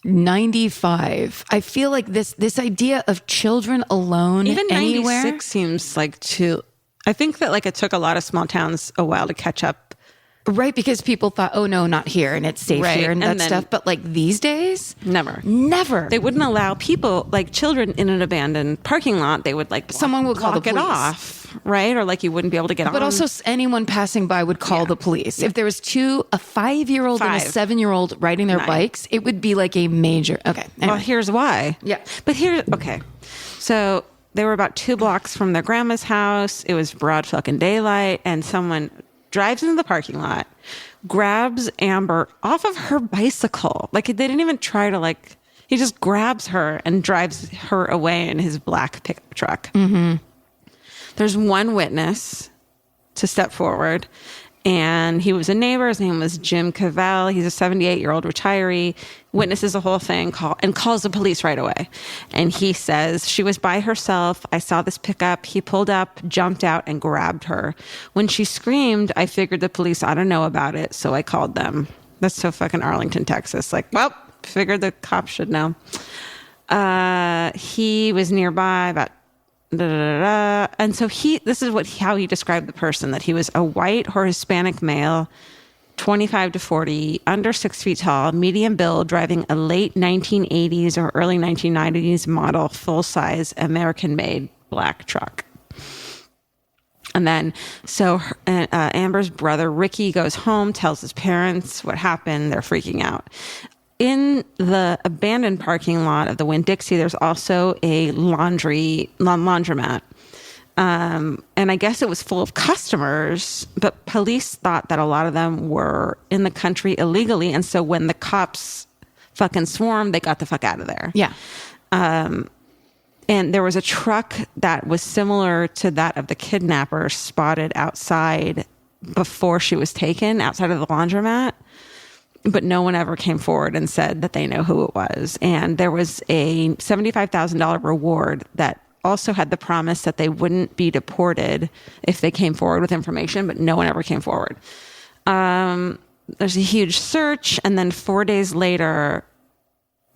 95. I feel like this idea of children alone Even anywhere. 96 seems like too... I think that like it took a lot of small towns a while to catch up. Right, because people thought, oh no, not here, and it's safe Right, here and that and then- stuff. But like these days, Never. never. They wouldn't allow people, like children in an abandoned parking lot. They would like Someone would call the block it police. off, right? Or like you wouldn't be able to get on. But also anyone passing by would call the police. If there was a 5-year-old and a 5. 7-year-old riding their 9. bikes, it would be like a major, okay. Well, Anyway. here's why. Yeah. But okay. So they were about 2 blocks from their grandma's house. It was broad fucking daylight, and someone drives into the parking lot, grabs Amber off of her bicycle. Like they didn't even try to like, he just grabs her and drives her away in his black pickup truck. Mm-hmm. There's one witness to step forward, and he was a neighbor. His name was Jim Cavell. He's a 78-year-old retiree, witnesses the whole thing, calls the police right away. And he says, she was by herself. I saw this pickup. He pulled up, jumped out, and grabbed her. When she screamed, I figured the police ought to know about it, so I called them. That's so fucking Arlington, Texas. Like, well, figured the cops should know. He was nearby about... And so this is how he described the person, that he was a white or Hispanic male, 25 to 40, under 6 feet tall, medium build, driving a late 1980s or early 1990s model, full-size, American-made black truck. And then, Amber's brother, Ricky, goes home, tells his parents what happened. They're freaking out. In the abandoned parking lot of the Winn-Dixie, there's also a laundromat. And I guess it was full of customers, but police thought that a lot of them were in the country illegally. And so when the cops fucking swarmed, they got the fuck out of there. Yeah. And there was a truck that was similar to that of the kidnapper spotted outside before she was taken, outside of the laundromat. But no one ever came forward and said that they know who it was. And there was a $75,000 reward that also had the promise that they wouldn't be deported if they came forward with information, but no one ever came forward. There's a huge search, and then 4 days later,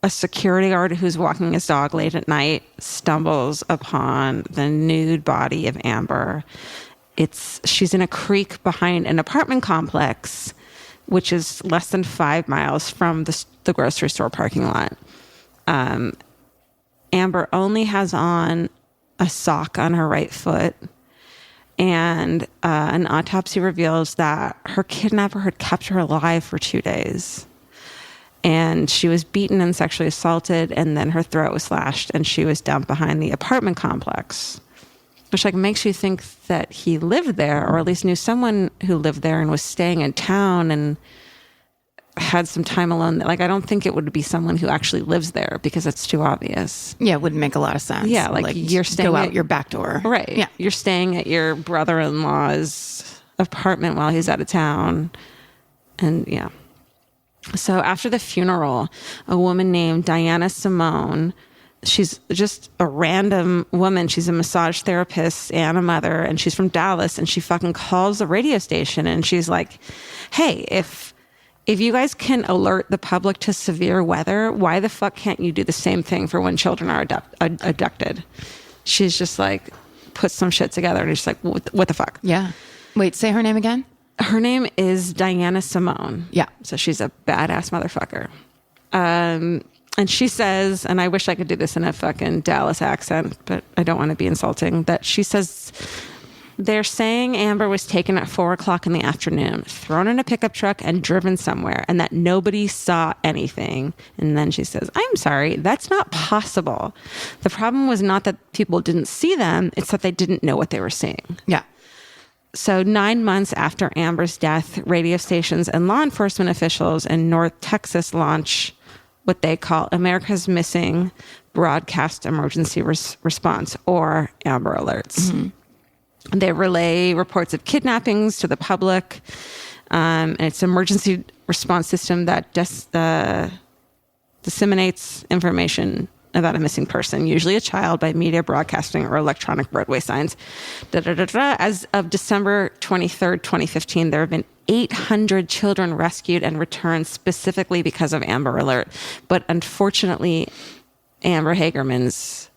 a security guard who's walking his dog late at night stumbles upon the nude body of Amber. She's in a creek behind an apartment complex, which is less than 5 miles from the grocery store parking lot. Amber only has on a sock on her right foot, and an autopsy reveals that her kidnapper had kept her alive for 2 days. And she was beaten and sexually assaulted, and then her throat was slashed, and she was dumped behind the apartment complex, which like makes you think that he lived there, or at least knew someone who lived there and was staying in town and had some time alone. Like, I don't think it would be someone who actually lives there, because it's too obvious. Yeah, it wouldn't make a lot of sense. Yeah, like you're staying go out your back door. Right. Yeah. You're staying at your brother-in-law's apartment while he's out of town. And yeah. So after the funeral, a woman named Diana Simone, she's just a random woman. She's a massage therapist and a mother, and she's from Dallas, and she fucking calls the radio station, and she's like, hey, if you guys can alert the public to severe weather, why the fuck can't you do the same thing for when children are abducted? She's just like, put some shit together, and she's like, what the fuck? Yeah. Wait, say her name again. Her name is Diana Simone. Yeah. So she's a badass motherfucker. And she says, and I wish I could do this in a fucking Dallas accent, but I don't want to be insulting, that she says, they're saying Amber was taken at 4:00 in the afternoon, thrown in a pickup truck and driven somewhere, and that nobody saw anything. And then she says, I'm sorry, that's not possible. The problem was not that people didn't see them, it's that they didn't know what they were seeing. Yeah. So 9 months after Amber's death, radio stations and law enforcement officials in North Texas launch what they call America's Missing Broadcast Emergency Response, or Amber Alerts. Mm-hmm. They relay reports of kidnappings to the public. And it's an emergency response system that disseminates information about a missing person, usually a child, by media broadcasting or electronic roadway signs. As of December 23rd, 2015, there have been 800 children rescued and returned specifically because of Amber Alert. But unfortunately, Amber Hagerman's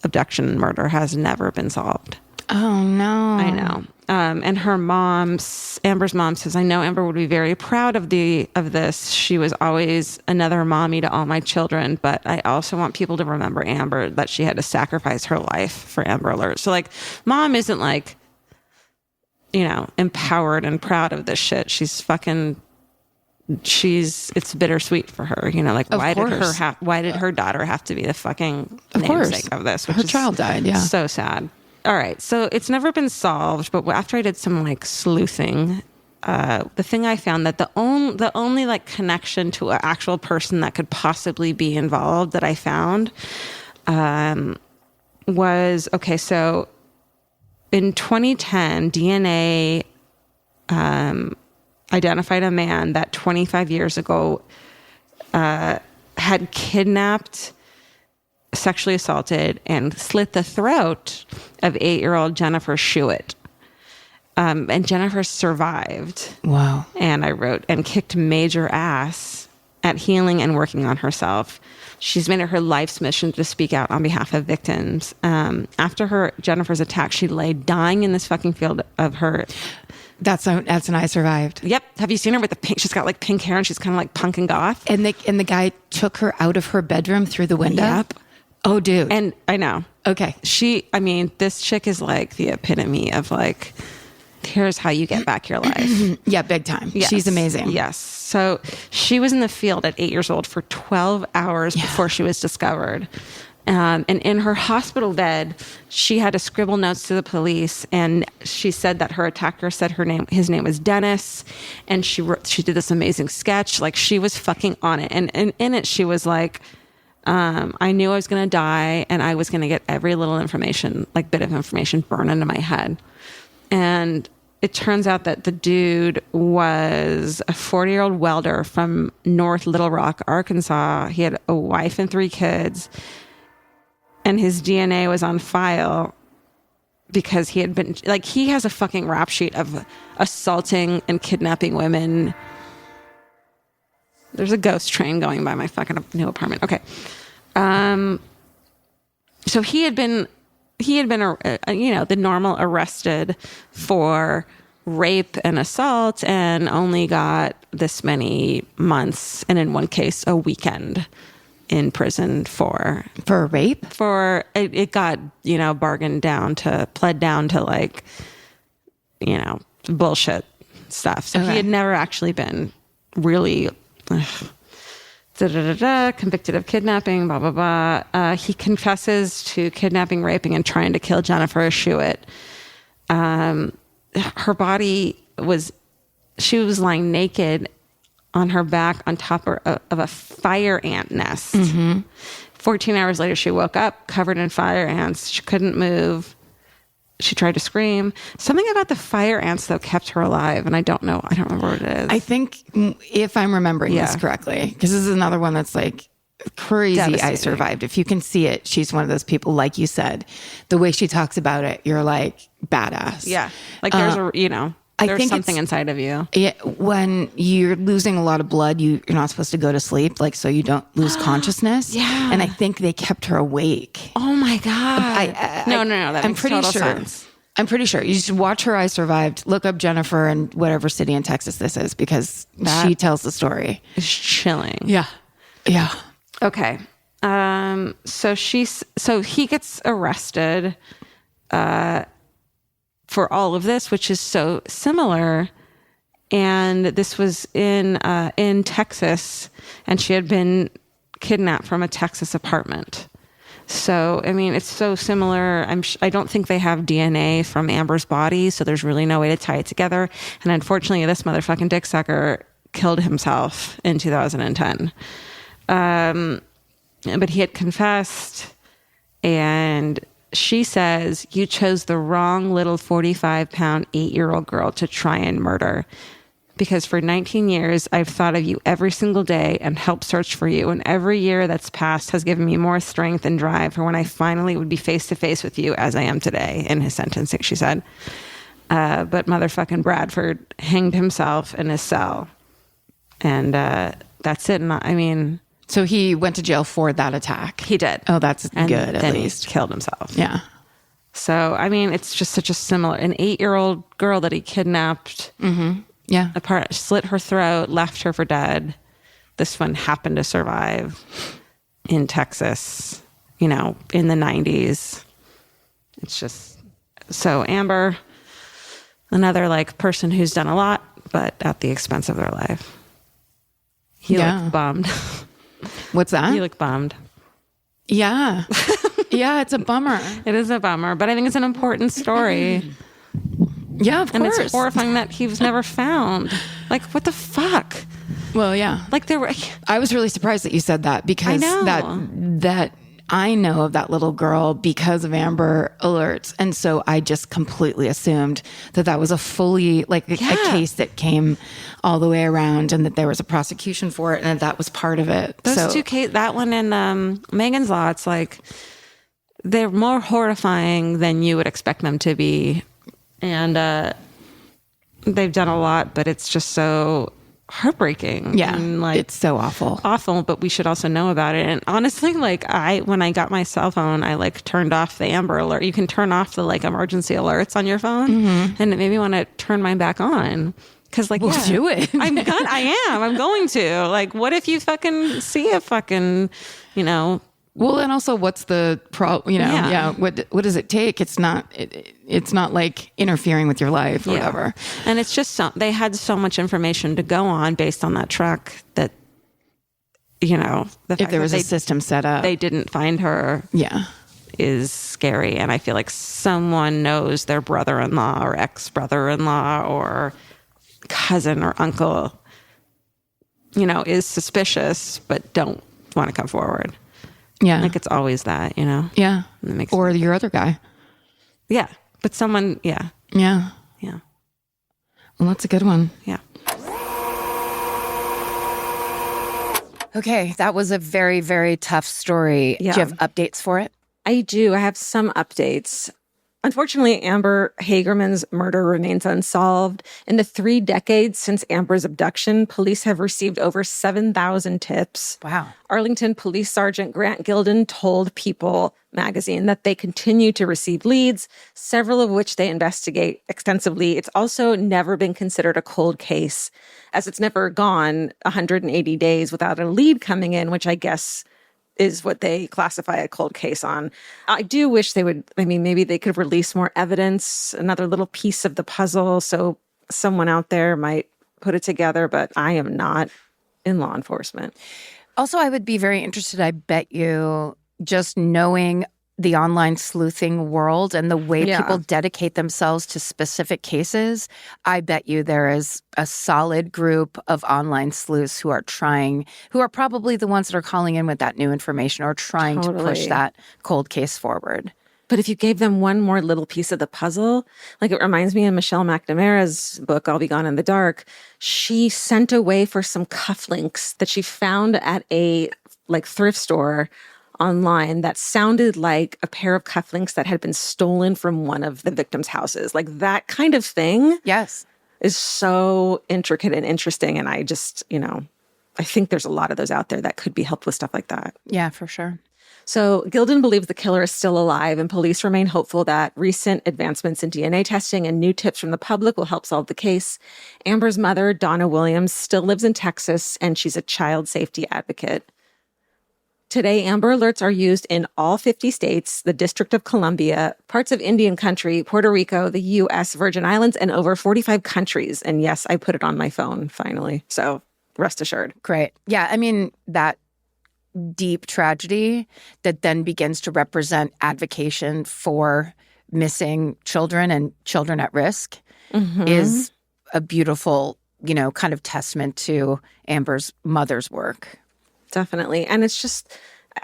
abduction and murder has never been solved. Oh, no. I know. And her Amber's mom says, I know Amber would be very proud of this. She was always another mommy to all my children, but I also want people to remember Amber, that she had to sacrifice her life for Amber Alert. So like, mom isn't like, empowered and proud of this shit. It's bittersweet for her, why did her daughter have to be the fucking namesake of this? Her child died. Yeah. So sad. All right. So it's never been solved, but after I did some like sleuthing, the thing I found that the only like connection to an actual person that could possibly be involved that I found, was, okay, so in 2010, DNA, identified a man that 25 years ago, had kidnapped, sexually assaulted, and slit the throat of 8-year-old Jennifer Schuett. And Jennifer survived. Wow. And I wrote, and kicked major ass at healing and working on herself. She's made it her life's mission to speak out on behalf of victims. After Jennifer's attack, she lay dying in this fucking field of her. That's an I Survived. Yep. Have you seen her with the pink? She's got like pink hair and she's kind of like punk and goth. And the guy took her out of her bedroom through the window? Yep. Oh, dude. And I know. Okay. This chick is like the epitome of like, here's how you get back your life. Yeah, big time. Yes. She's amazing. Yes. So she was in the field at 8 years old for 12 hours before she was discovered. And in her hospital bed, she had to scribble notes to the police, and she said that her attacker said his name was Dennis, and she did this amazing sketch. Like, she was fucking on it. And in it, she was like, I knew I was going to die, and I was going to get every little bit of information burned into my head. And it turns out that the dude was a 40-year-old welder from North Little Rock, Arkansas. He had a wife and 3 kids, and his DNA was on file because he had been, like, he has a fucking rap sheet of assaulting and kidnapping women. There's a ghost train going by my fucking new apartment. Okay. So he had been, the normal arrested for rape and assault, and only got this many months, and in one case, a weekend in prison for rape. It got, pled down to like, bullshit stuff. So he had never actually been really convicted of kidnapping, blah, blah, blah. He confesses to kidnapping, raping, and trying to kill Jennifer Schuett. Her body she was lying naked on her back on top of a fire ant nest. Mm-hmm. 14 hours later, she woke up covered in fire ants. She couldn't move. She tried to scream. Something about the fire ants, though, kept her alive. And I don't remember what it is. I think, if I'm remembering this correctly, because this is another one that's like crazy. I survived. If you can see it, she's one of those people, like you said, the way she talks about it, you're like badass. Yeah. Like there's there's something inside of you. Yeah, when you're losing a lot of blood, you're not supposed to go to sleep, like, so you don't lose consciousness. Yeah. And I think they kept her awake. Oh my God. No. That makes total sense. I'm pretty sure. You should watch her I Survived. Look up Jennifer in whatever city in Texas this is, because she tells the story. It's chilling. Yeah. Yeah. Okay. So he gets arrested for all of this, which is so similar. And this was in Texas, and she had been kidnapped from a Texas apartment. So, I mean, it's so similar. I don't think they have DNA from Amber's body, so there's really no way to tie it together. And unfortunately, this motherfucking dick sucker killed himself in 2010. But he had confessed, and she says, you chose the wrong little 45-pound, 8-year-old girl to try and murder. because for 19 years, I've thought of you every single day and helped search for you. And every year that's passed has given me more strength and drive for when I finally would be face to face with you as I am today. In his sentencing, she said. But motherfucking Bradford hanged himself in his cell. And that's it. And I mean... So he went to jail for that attack? He did. Oh, that's and good, at then least. He killed himself. Yeah. So, I mean, it's just such a similar... An 8-year-old girl that he kidnapped... Yeah. Apart, slit her throat, left her for dead. This one happened to survive in Texas, in the 90s. It's just... So Amber, another person who's done a lot, but at the expense of their life. He looked bummed. What's that? He looked bummed. Yeah. Yeah, it's a bummer. It is a bummer, but I think it's an important story. Yeah, of and course. It's horrifying that he was never found. What the fuck? Well, yeah. There were... I was really surprised that you said that because that I know of that little girl because of Amber Alerts. And so I just completely assumed that was a fully, a case that came all the way around and that there was a prosecution for it and that was part of it. Those two cases, that one and Megan's Law, it's they're more horrifying than you would expect them to be. And they've done a lot, but it's just so heartbreaking. Yeah, and it's so awful. Awful, but we should also know about it. And honestly, when I got my cell phone, I turned off the Amber Alert. You can turn off the emergency alerts on your phone, and it made me want to turn mine back on. Because do it. I'm going to. What if you fucking see a fucking, Well, and also, what's the what does it take? It's not interfering with your life or whatever. And it's just they had so much information to go on based on that truck that if there was a system set up, they didn't find her. Yeah, is scary. And I feel like someone knows their brother-in-law or ex-brother-in-law or cousin or uncle, is suspicious but don't want to come forward. Yeah. It's always that, Yeah. Or your other guy. Yeah. But someone, yeah. Yeah. Yeah. Well, that's a good one. Yeah. Okay. That was a very, very tough story. Yeah. Do you have updates for it? I do. I have some updates. Unfortunately, Amber Hagerman's murder remains unsolved. In the 3 decades since Amber's abduction, police have received over 7,000 tips. Wow. Arlington Police Sergeant Grant Gilden told People magazine that they continue to receive leads, several of which they investigate extensively. It's also never been considered a cold case, as it's never gone 180 days without a lead coming in, which I guess is what they classify a cold case on. I do wish they would, maybe they could release more evidence, another little piece of the puzzle, so someone out there might put it together, but I am not in law enforcement. Also, I would be very interested, I bet you, just knowing the online sleuthing world and the way people dedicate themselves to specific cases. I bet you there is a solid group of online sleuths who are probably the ones that are calling in with that new information or trying to push that cold case forward. But if you gave them one more little piece of the puzzle, it reminds me of Michelle McNamara's book, I'll Be Gone in the Dark. She sent away for some cufflinks that she found at a thrift store online that sounded like a pair of cufflinks that had been stolen from one of the victims' houses. That kind of thing. Yes. Is so intricate and interesting. And I just, I think there's a lot of those out there that could be helped with stuff like that. Yeah, for sure. So Gilden believes the killer is still alive, and police remain hopeful that recent advancements in DNA testing and new tips from the public will help solve the case. Amber's mother, Donna Williams, still lives in Texas, and she's a child safety advocate. Today, Amber Alerts are used in all 50 states, the District of Columbia, parts of Indian country, Puerto Rico, the U.S., Virgin Islands, and over 45 countries. And yes, I put it on my phone, finally. So rest assured. Great. Yeah, that deep tragedy that then begins to represent advocacy for missing children and children at risk is a beautiful, kind of testament to Amber's mother's work. Definitely. And it's just,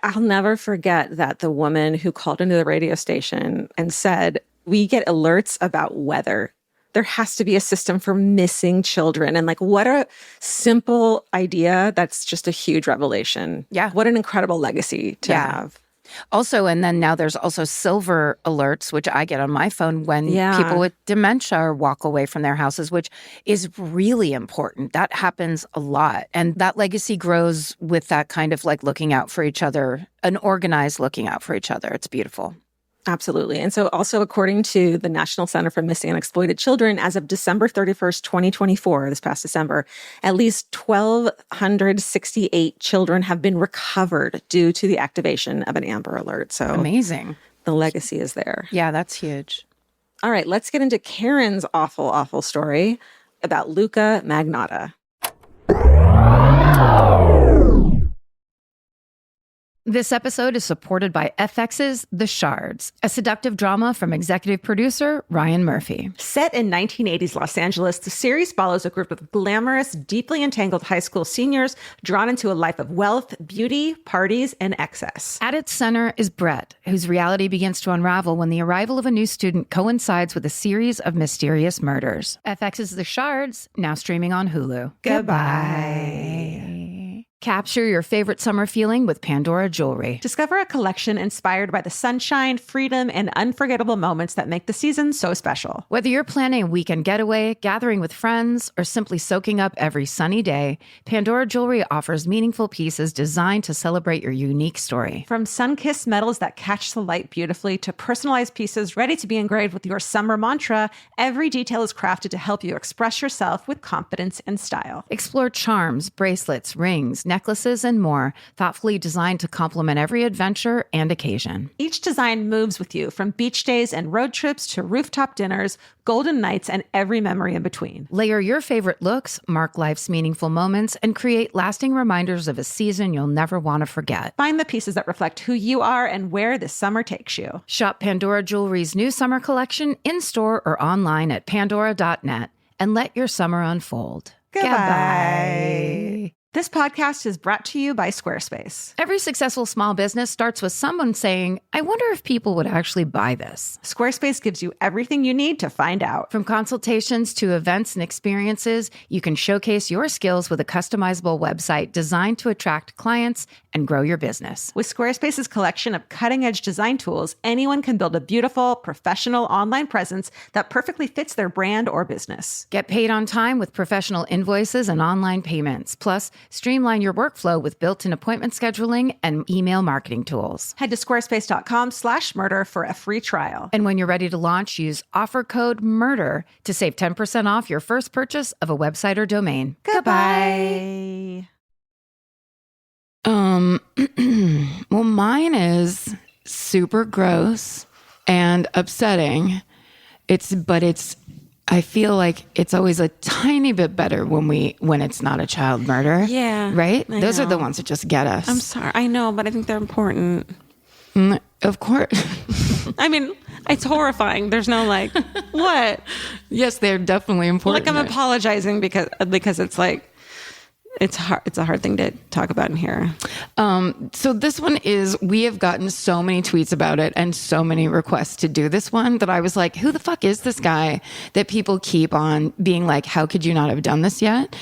I'll never forget that the woman who called into the radio station and said, we get alerts about weather. there has to be a system for missing children. And like, what a simple idea. That's just a huge revelation. Yeah. What an incredible legacy to have. Also, and then now there's also silver alerts, which I get on my phone when people with dementia walk away from their houses, which is really important. That happens a lot. And that legacy grows with that kind of like looking out for each other, an organized looking out for each other. It's beautiful. Absolutely. And so also according to the National Center for Missing and Exploited Children, as of December 31st, 2024, this past December, at least 1,268 children have been recovered due to the activation of an Amber Alert. So amazing. The legacy is there. Yeah, that's huge. All right, let's get into Karen's awful, awful story about Luka Magnotta. This episode is supported by FX's The Shards, a seductive drama from executive producer Ryan Murphy. Set in 1980s Los Angeles, the series follows a group of glamorous, deeply entangled high school seniors drawn into a life of wealth, beauty, parties, and excess. At its center is Brett, whose reality begins to unravel when the arrival of a new student coincides with a series of mysterious murders. FX's The Shards, now streaming on Hulu. Goodbye. Capture your favorite summer feeling with Pandora Jewelry. Discover a collection inspired by the sunshine, freedom, and unforgettable moments that make the season so special. Whether you're planning a weekend getaway, gathering with friends, or simply soaking up every sunny day, Pandora Jewelry offers meaningful pieces designed to celebrate your unique story. From sun-kissed metals that catch the light beautifully to personalized pieces ready to be engraved with your summer mantra, every detail is crafted to help you express yourself with confidence and style. Explore charms, bracelets, rings, necklaces, and more, thoughtfully designed to complement every adventure and occasion. Each design moves with you, from beach days and road trips to rooftop dinners, golden nights, and every memory in between. Layer your favorite looks, mark life's meaningful moments, and create lasting reminders of a season you'll never want to forget. Find the pieces that reflect who you are and where this summer takes you. Shop Pandora Jewelry's new summer collection in-store or online at pandora.net and let your summer unfold. Goodbye. This podcast is brought to you by Squarespace. Every successful small business starts with someone saying, I wonder if people would actually buy this. Squarespace gives you everything you need to find out. From consultations to events and experiences, you can showcase your skills with a customizable website designed to attract clients and grow your business. With Squarespace's collection of cutting-edge design tools, anyone can build a beautiful, professional online presence that perfectly fits their brand or business. Get paid on time with professional invoices and online payments. Plus, streamline your workflow with built-in appointment scheduling and email marketing tools. Head to squarespace.com/murder for a free trial. And when you're ready to launch, use offer code MURDER to save 10% off your first purchase of a website or domain. Goodbye. Well, mine is super gross and upsetting. I feel like it's always a tiny bit better when it's not a child murder. Yeah. Right? I Those are know. the ones that just get us. I'm sorry. I know, but I think they're important. Of course. I mean, it's horrifying. There's no like, what? Yes, they're definitely important. Like I'm apologizing because it's like, it's hard. It's a hard thing to talk about in here. So this one we have gotten so many tweets about it and so many requests to do this one that I was like, who the fuck is this guy that people keep on being like, how could you not have done this yet?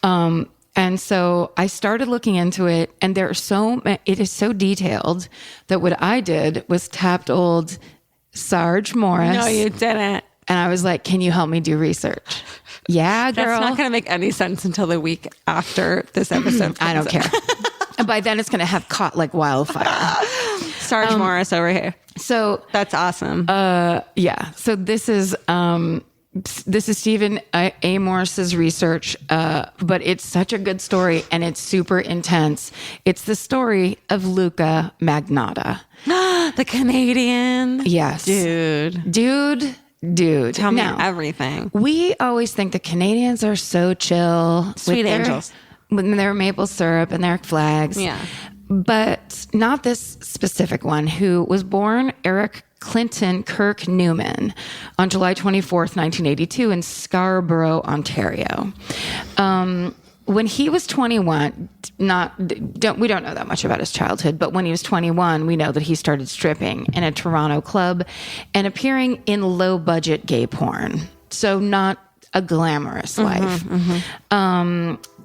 And so I started looking into it, and it is so detailed that what I did was tapped old Sarge Morris. No, you didn't. And I was like, can you help me do research? Yeah, girl. That's not going to make any sense until the week after this episode. I don't care. And by then it's going to have caught like wildfire. Sarge Morris over here. So That's awesome. yeah. So this is Stephen A. Morris's research, but it's such a good story and it's super intense. It's the story of Luka Magnotta. The Canadian. Yes. Dude. Tell me Now, everything. we always think the Canadians are so chill. Sweet with angels. With their maple syrup and their flags. Yeah. But not this specific one, who was born Eric Clinton Kirk Newman on July 24th, 1982 in Scarborough, Ontario. When he was 21, we don't know that much about his childhood, but when he was 21, we know that he started stripping in a Toronto club and appearing in low-budget gay porn. So not a glamorous life.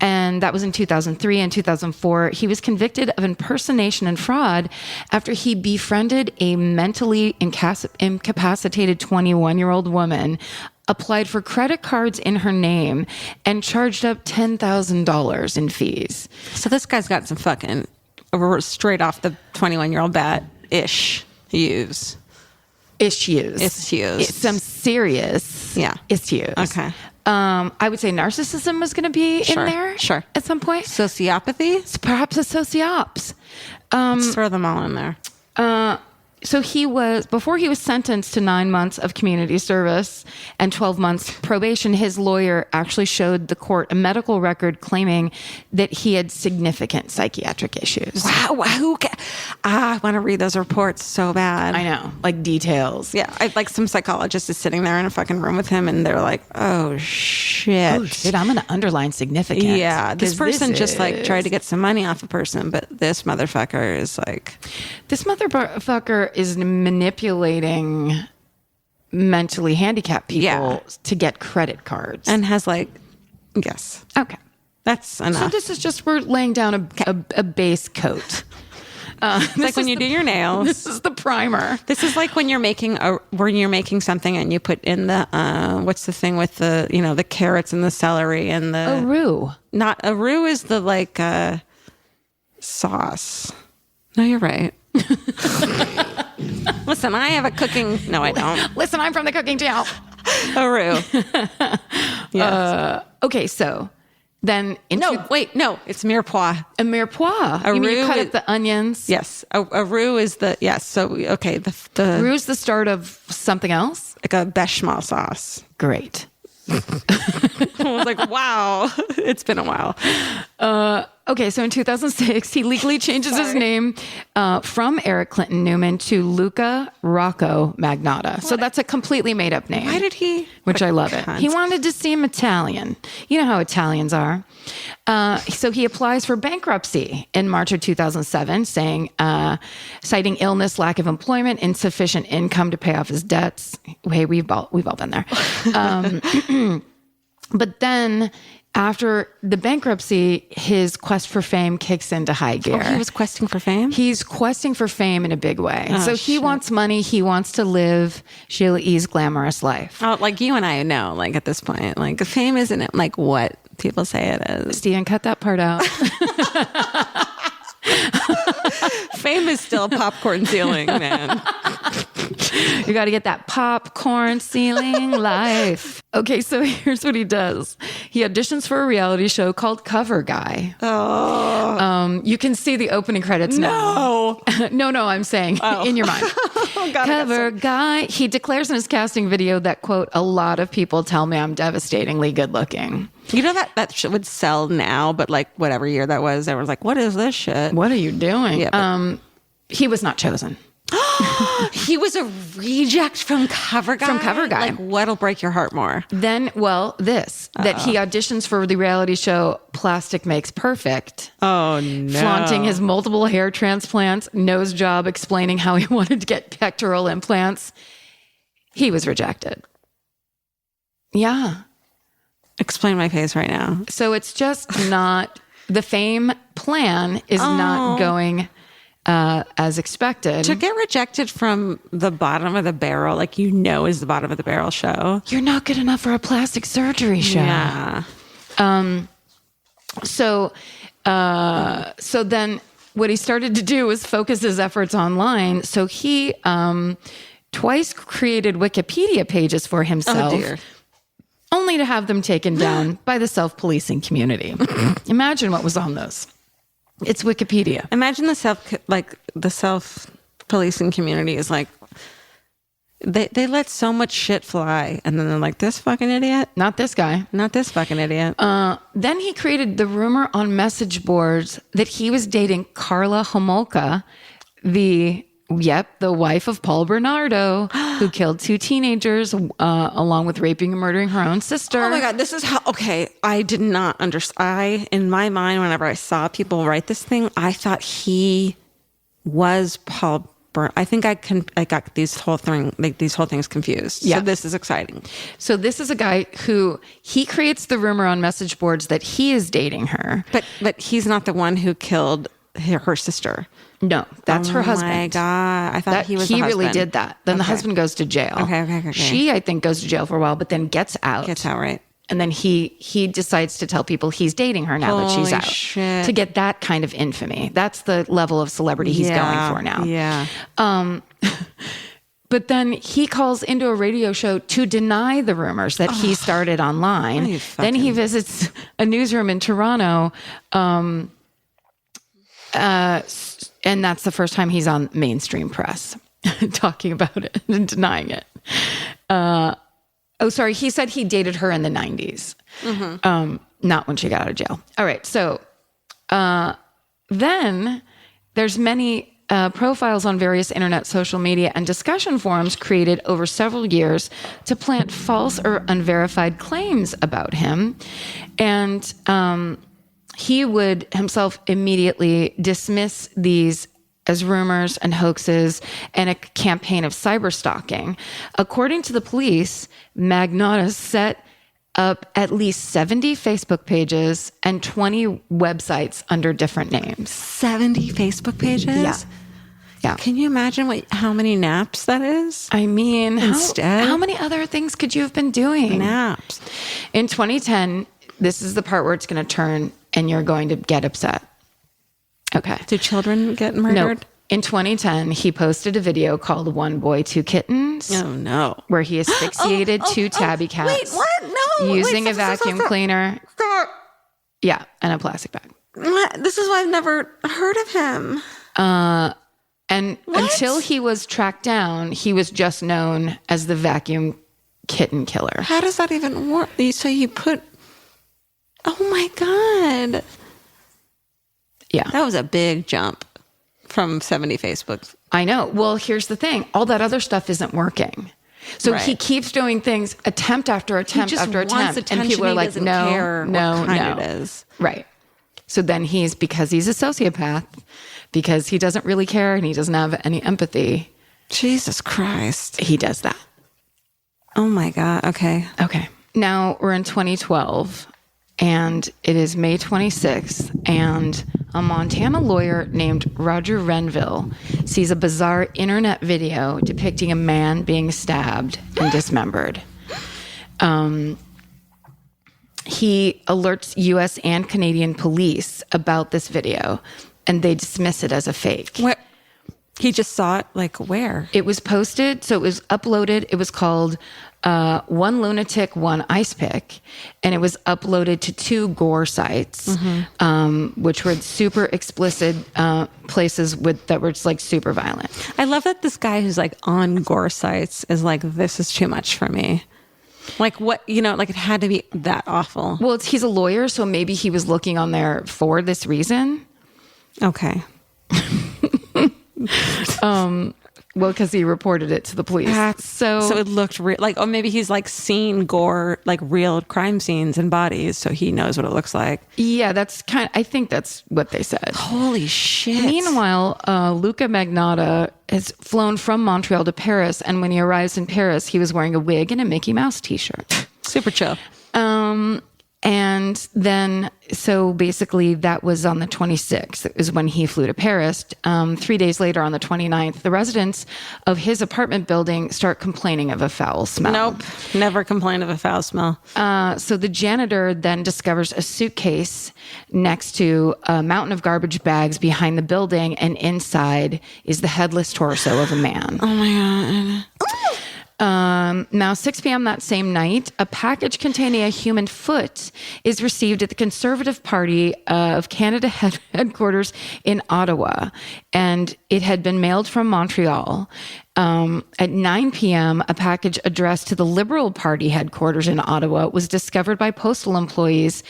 And that was in 2003 and 2004. He was convicted of impersonation and fraud after he befriended a mentally incapacitated 21-year-old woman, applied for credit cards in her name, and charged up $10,000 in fees. So this guy's got some fucking straight off the 21-year-old bat issues. Some serious issues. Okay. I would say narcissism was going to be in there at some point. Sociopathy? It's perhaps a sociops. Let's throw them all in there. So before he was sentenced to 9 months of community service and 12 months probation, his lawyer actually showed the court a medical record claiming that he had significant psychiatric issues. Wow. I want to read those reports so bad. I know, like details. Yeah. Like some psychologist is sitting there in a fucking room with him and they're like, oh shit. I'm going to underline significant. Yeah. This person just like tried to get some money off a person, but this motherfucker is like. This motherfucker is manipulating mentally handicapped people to get credit cards. And has like, yes. Okay. That's enough. So this is just, we're laying down a base coat. It's like when you do your nails. This is the primer. This is like when you're making something and you put in the, what's the thing with the, the carrots and the celery and the. A roux. Not a roux is the like, sauce. No, you're right. Listen, I have a cooking. No, I don't. Listen, I'm from the cooking channel. A roux. Yes. Okay, so then No, it's mirepoix. A mirepoix. You mean you cut up the onions? Yes, a roux is the So okay, the roux is the start of something else. Like a bechamel sauce. Great. I was like, wow, it's been a while. Okay, so in 2006, he legally changes his name from Eric Clinton Newman to Luka Magnotta. So that's a completely made up name. Why did he? Which I love it. He wanted to seem Italian. You know how Italians are. So he applies for bankruptcy in March of 2007, citing illness, lack of employment, insufficient income to pay off his debts. Hey, we've all been there. But then after the bankruptcy, his quest for fame kicks into high gear. Oh, he was questing for fame? He's questing for fame in a big way. So he wants money. He wants to live Sheila E.'s glamorous life. Oh, like you and I know, like at this point, like fame isn't like what people say it is. Steven, cut that part out. Fame is still popcorn ceiling, man. You got to get that popcorn ceiling life. Okay, so here's what he does. He auditions for a reality show called Cover Guy. Oh. You can see the opening credits now. No, I'm saying in your mind. Cover Guy. He declares in his casting video that, quote, a lot of people tell me I'm devastatingly good looking. You know that shit would sell now, but like whatever year that was, everyone's like, what is this shit? What are you doing? Yeah, he was not chosen. He was a reject from Cover Guy? From Cover Guy. Like, what'll break your heart more? Then, that he auditions for the reality show Plastic Makes Perfect. Oh, no. Flaunting his multiple hair transplants, nose job, explaining how he wanted to get pectoral implants. He was rejected. Yeah. Explain my face right now. So it's just not, the fame plan is not going as expected. To get rejected from the bottom of the barrel, like is the bottom of the barrel show. You're not good enough for a plastic surgery show. Yeah. So then what he started to do was focus his efforts online. So he twice created Wikipedia pages for himself. Oh, dear. Only to have them taken down by the self-policing community. Imagine what was on those. It's Wikipedia. Imagine the self-policing community is like, they let so much shit fly, and then they're like, this fucking idiot? Not this guy. Not this fucking idiot. Then he created the rumor on message boards that he was dating Carla Homolka, the wife of Paul Bernardo, who killed 2 teenagers, along with raping and murdering her own sister. Oh my God, this is how, okay, I did not understand. In my mind, whenever I saw people write this thing, I thought he was Paul I think I got these whole things confused. Yeah. So this is exciting. So this is a guy who he creates the rumor on message boards that he is dating her. But he's not the one who killed her sister. No, that's her husband. Oh my God. I thought he was the husband. really did that. Then the husband goes to jail. Okay. She, I think, goes to jail for a while, but then gets out. Right. And then he decides to tell people he's dating her now that she's out. Shit. To get that kind of infamy. That's the level of celebrity he's going for now. Yeah. But then he calls into a radio show to deny the rumors that he started online. Then he visits a newsroom in Toronto. And that's the first time he's on mainstream press talking about it and denying it. He said he dated her in the 90s, not when she got out of jail. All right. So then there's many profiles on various internet, social media, and discussion forums created over several years to plant false or unverified claims about him. And he would himself immediately dismiss these as rumors and hoaxes and a campaign of cyberstalking. According to the police, Magnotta set up at least 70 Facebook pages and 20 websites under different names. 70 Facebook pages? Yeah. Can you imagine how many naps that is? I mean, Instead? how many other things could you have been doing? Naps. In 2010, this is the part where it's going to turn and you're going to get upset. Okay. Do children get murdered? No. In 2010, he posted a video called One Boy, Two Kittens. Oh, no. Where he asphyxiated two tabby cats. Wait, what? No. Using a vacuum cleaner. Stop. Yeah, and a plastic bag. This is why I've never heard of him. And until he was tracked down, he was just known as the vacuum kitten killer. How does that even work? So you put... Oh, my God. Yeah. That was a big jump from 70 Facebooks. I know. Well, here's the thing. All that other stuff isn't working. So he keeps doing things, attempt after attempt after attempt. And people are like, no. It is. Right. So then because he's a sociopath, because he doesn't really care and he doesn't have any empathy. Jesus Christ. He does that. Oh my God. Okay. Now we're in 2012 and it is May 26th and a Montana lawyer named Roger Renville sees a bizarre internet video depicting a man being stabbed and dismembered. He alerts U.S. and Canadian police about this video, and they dismiss it as a fake. What? He just saw it, like, where? It was posted, so it was uploaded. It was called One Lunatic, One Ice Pick, and it was uploaded to 2 gore sites, which were super explicit places that were just like super violent. I love that this guy who's like on gore sites is like, this is too much for me. Like what, like it had to be that awful. Well, he's a lawyer, so maybe he was looking on there for this reason. Okay. Well, because he reported it to the police. So it looked real. Like, oh, maybe he's like seen gore, like real crime scenes and bodies, so he knows what it looks like. Yeah, I think that's what they said. Holy shit. Meanwhile, Luka Magnotta has flown from Montreal to Paris, and when he arrives in Paris, he was wearing a wig and a Mickey Mouse t-shirt. Super chill. And then, so basically that was on the 26th. It was when he flew to Paris. 3 days later, on the 29th, the residents of his apartment building start complaining of a foul smell. Nope. Never complain of a foul smell. So the janitor then discovers a suitcase next to a mountain of garbage bags behind the building, and inside is the headless torso of a man. Oh my God. Now, 6 p.m. that same night, a package containing a human foot is received at the Conservative Party of Canada headquarters in Ottawa, and it had been mailed from Montreal. At 9 p.m., a package addressed to the Liberal Party headquarters in Ottawa was discovered by postal employees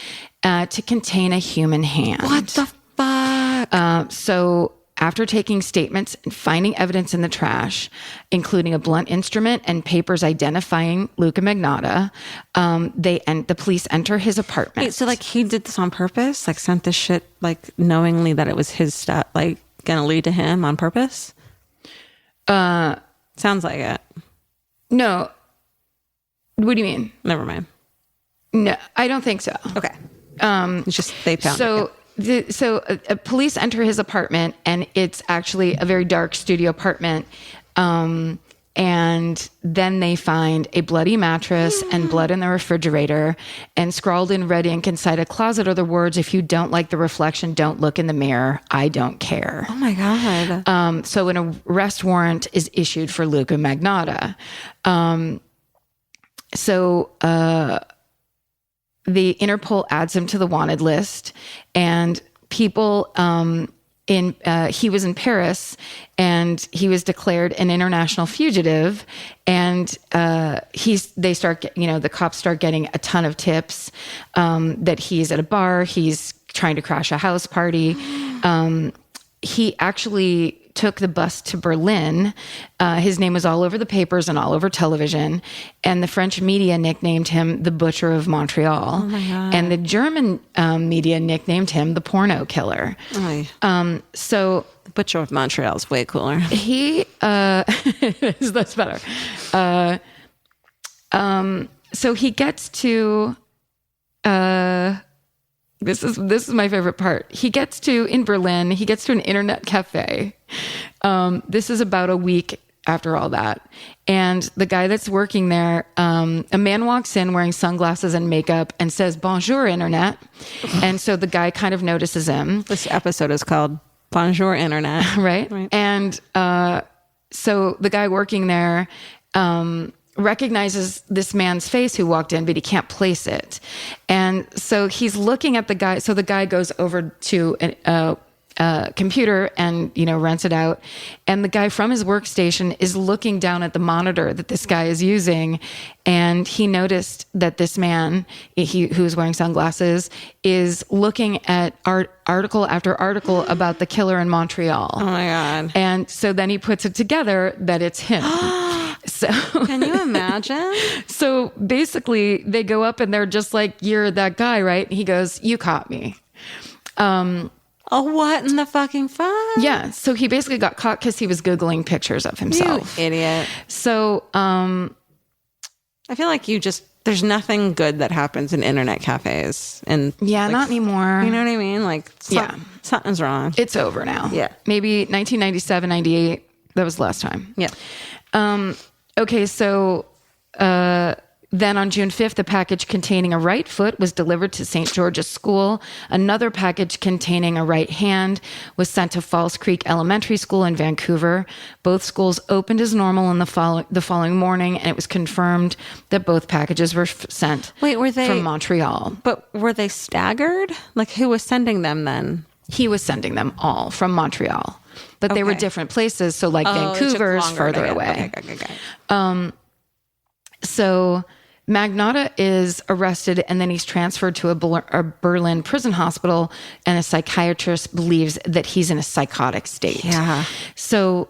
to contain a human hand. What the fuck? So after taking statements and finding evidence in the trash, including a blunt instrument and papers identifying Luka Magnotta, the police enter his apartment. Wait, so like he did this on purpose? Like sent this shit like knowingly that it was his stuff, like gonna lead to him on purpose? Sounds like it. No. What do you mean? Never mind. No, I don't think so. Okay. It's just they found it. Police enter his apartment, and it's actually a very dark studio apartment. And then they find a bloody mattress and blood in the refrigerator, and scrawled in red ink inside a closet are the words, "If you don't like the reflection, don't look in the mirror. I don't care." Oh my God. So an arrest warrant is issued for Luka Magnotta. The Interpol adds him to the wanted list, and people he was in Paris, and he was declared an international fugitive, and the cops start getting a ton of tips that he's at a bar, he's trying to crash a house party. He actually took the bus to Berlin. His name was all over the papers and all over television. And the French media nicknamed him the Butcher of Montreal. Oh my God. And the German media nicknamed him the Porno Killer. So The Butcher of Montreal is way cooler. he, that's better. So he gets to, this is my favorite part. In Berlin, he gets to an internet cafe. This is about a week after all that. And the guy that's working there, a man walks in wearing sunglasses and makeup and says, "Bonjour, Internet." And so the guy kind of notices him. This episode is called Bonjour, Internet. Right. And so the guy working there recognizes this man's face who walked in, but he can't place it. And so he's looking at the guy. So the guy goes over to a computer and, rents it out. And the guy from his workstation is looking down at the monitor that this guy is using. And he noticed that this man, who's wearing sunglasses, is looking at article after article about the killer in Montreal. Oh my God. And so then he puts it together that it's him. So can you imagine? So basically they go up and they're just like, "You're that guy, right?" And he goes, "You caught me." Oh, what in the fucking fuck? Yeah. So he basically got caught because he was Googling pictures of himself. You idiot. So I feel like there's nothing good that happens in internet cafes. And not anymore. You know what I mean? Like, something's wrong. It's over now. Yeah. Maybe 1997, 98. That was the last time. Yeah. Okay, so then on June 5th, a package containing a right foot was delivered to St. George's School. Another package containing a right hand was sent to Falls Creek Elementary School in Vancouver. Both schools opened as normal in the following morning, and it was confirmed that both packages were sent from Montreal. But were they staggered? Like, who was sending them then? He was sending them all from Montreal. But they were different places, so Vancouver's further away. Okay. So Magnotta is arrested, and then he's transferred to a Berlin prison hospital, and a psychiatrist believes that he's in a psychotic state. Yeah. So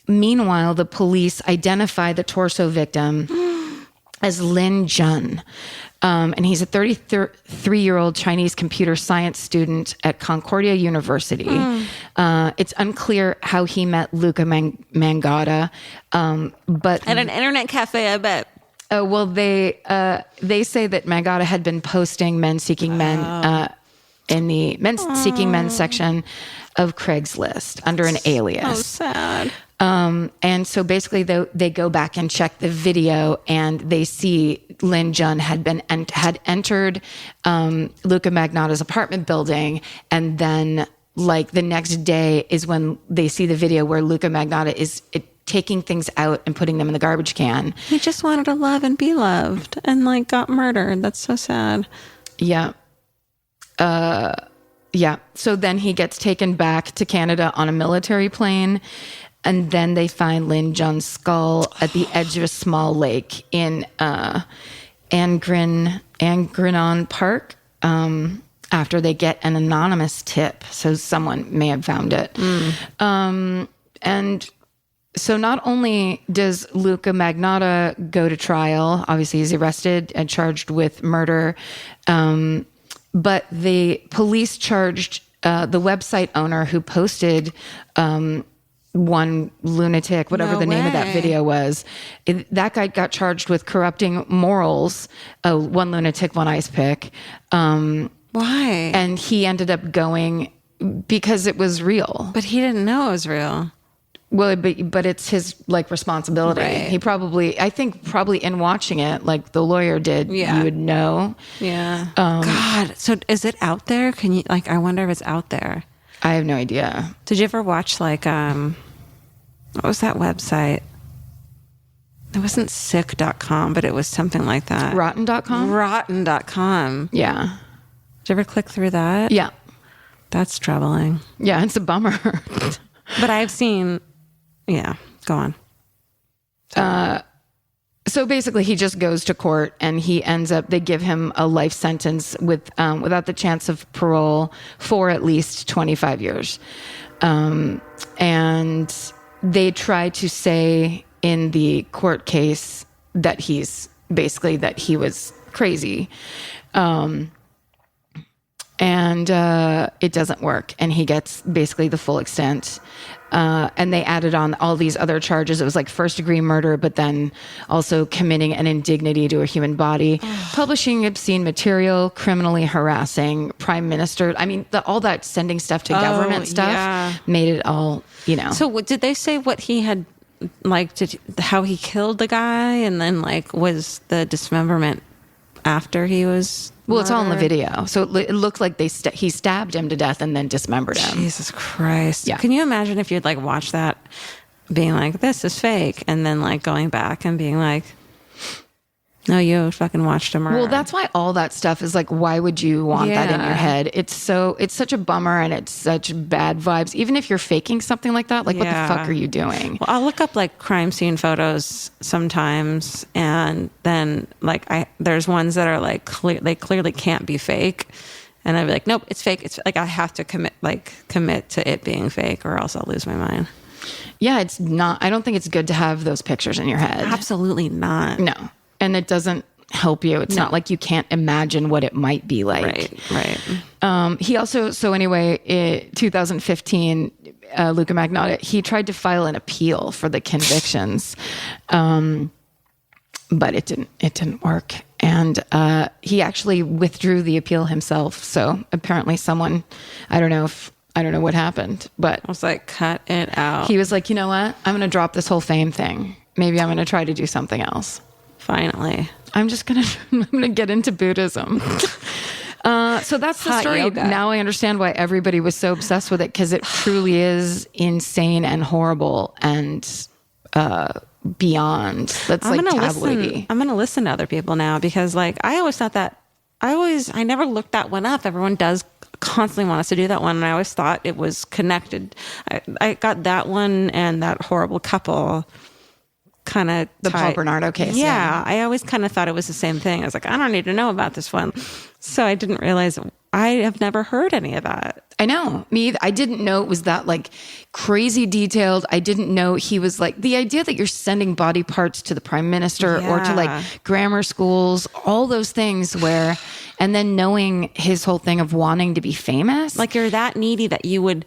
meanwhile, the police identify the torso victim as Lin Jun. And he's a 33-year-old Chinese computer science student at Concordia University. It's unclear how he met Luka Magnotta, but at an internet cafe, I bet. Well, they say that Magnotta had been posting men seeking men in the men seeking men section of Craigslist under an alias. So sad. And so basically they go back and check the video, and they see Lin Jun had entered Luka Magnotta's apartment building, and then the next day is when they see the video where Luka Magnotta is taking things out and putting them in the garbage can. He just wanted to love and be loved, and got murdered. That's so sad. Yeah. Yeah. So then he gets taken back to Canada on a military plane. And then they find Lin Jun's skull at the edge of a small lake in Angrenon Park after they get an anonymous tip. So someone may have found it. And so not only does Luka Magnotta go to trial, obviously he's arrested and charged with murder, but the police charged the website owner who posted one lunatic, whatever No the name of that way. video was. That guy got charged with corrupting morals. One lunatic, one ice pick. Why? And he ended up going because it was real. But he didn't know it was real. Well, but it's his like responsibility. Right. He probably in watching it, like the lawyer did, Yeah. you would know. Yeah. God. So is it out there? Can you like? I wonder if it's out there. I have no idea. Did you ever watch like what was that website? It wasn't sick.com, but it was something like that. Rotten.com? Rotten.com. Yeah. Did you ever click through that? Yeah. That's troubling. Yeah, it's a bummer. But I've seen, yeah, go on. So basically, he just goes to court and he ends up, they give him a life sentence without the chance of parole for at least 25 years. And they try to say in the court case that he was crazy. And it doesn't work. And he gets basically the full extent. And they added on all these other charges. It was like first-degree murder, but then also committing an indignity to a human body, publishing obscene material, criminally harassing prime minister. I mean, all that sending stuff to government stuff yeah. made it all, So did they say what he had, like, how he killed the guy? And then, like, was the dismemberment after he was Well, it's all in the murdered? video. So it looked like he stabbed him to death and then dismembered him. Jesus Christ. Yeah. Can you imagine if you'd like watch that being like, this is fake, and then like going back and being like, no, you fucking watched a murder. Well, that's why all that stuff is like, why would you want that in your Yeah. head? It's such a bummer and it's such bad vibes. Even if you're faking something like that, like what Yeah. the fuck are you doing? Well, I'll look up like crime scene photos sometimes, and then like there's ones that are like they clearly can't be fake, and I'd be like, nope, it's fake. It's like I have to commit to it being fake, or else I'll lose my mind. Yeah, it's not, I don't think it's good to have those pictures in your head. Absolutely not. No. And it doesn't help you. It's not like you can't imagine what it might be like. Right. He also, so anyway, in 2015, Luka Magnotta, he tried to file an appeal for the convictions, but it didn't work. And he actually withdrew the appeal himself. So apparently someone, I don't know what happened, but I was like, cut it out. he was like, you know what? I'm going to drop this whole fame thing. Maybe I'm going to try to do something else. Finally. I'm going to get into Buddhism. So that's the Hot story. yoga. Now I understand why everybody was so obsessed with it, because it truly is insane and horrible and beyond. That's like tabloidy. I'm gonna listen to other people now, because like I always thought that I never looked that one up. Everyone does constantly want us to do that one, and I always thought it was connected. I got that one and that horrible couple kind of The Paul Bernardo case. Yeah, I always kind of thought it was the same thing. I was like, I don't need to know about this one. So I didn't realize I have never heard any of that. I know. Me either. I didn't know it was that like crazy detailed. I didn't know he was like, the idea that you're sending body parts to the prime minister or to Yeah. like grammar schools, all those things where, and then knowing his whole thing of wanting to be famous. Like you're that needy that you would,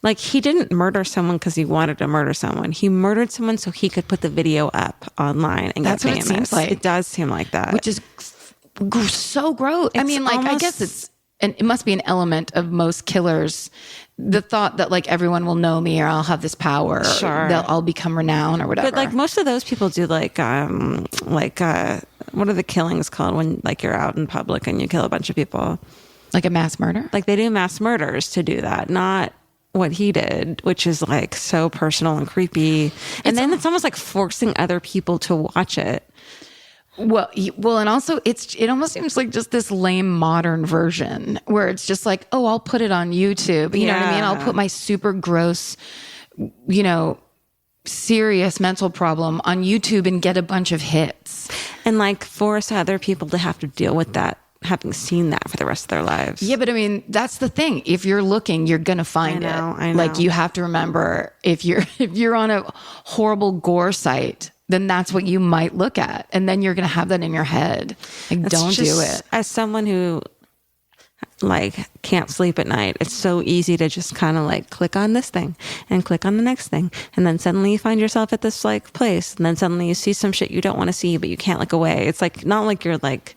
like he didn't murder someone because he wanted to murder someone. He murdered someone so he could put the video up online and That's get what it famous. seems like. It does seem like that. which is so gross. I It's mean, like, I almost- guess it must be an element of most killers. The thought that like everyone will know me or I'll have this power, or Sure. I'll become renowned or whatever. But like most of those people do like what are the killings called when like you're out in public and you kill a bunch of people? like a mass murder. Like they do mass murders to do that, not what he did, which is like so personal and creepy. And then it's almost like forcing other people to watch it. Well, and also it almost seems like just this lame modern version where it's just like, oh, I'll put it on YouTube. You know what I mean? Yeah. I'll put my super gross, serious mental problem on YouTube and get a bunch of hits. And like force other people to have to deal with that, having seen that for the rest of their lives. Yeah, but I mean, that's the thing. If you're looking, you're gonna find I it. know. Like you have to remember, if you're on a horrible gore site, then that's what you might look at, and then you're gonna have that in your head. Like, don't do Just it. As someone who like can't sleep at night. It's so easy to just kind of like click on this thing and click on the next thing. And then suddenly you find yourself at this like place. And then suddenly you see some shit you don't want to see, but you can't look away. It's like not like you're like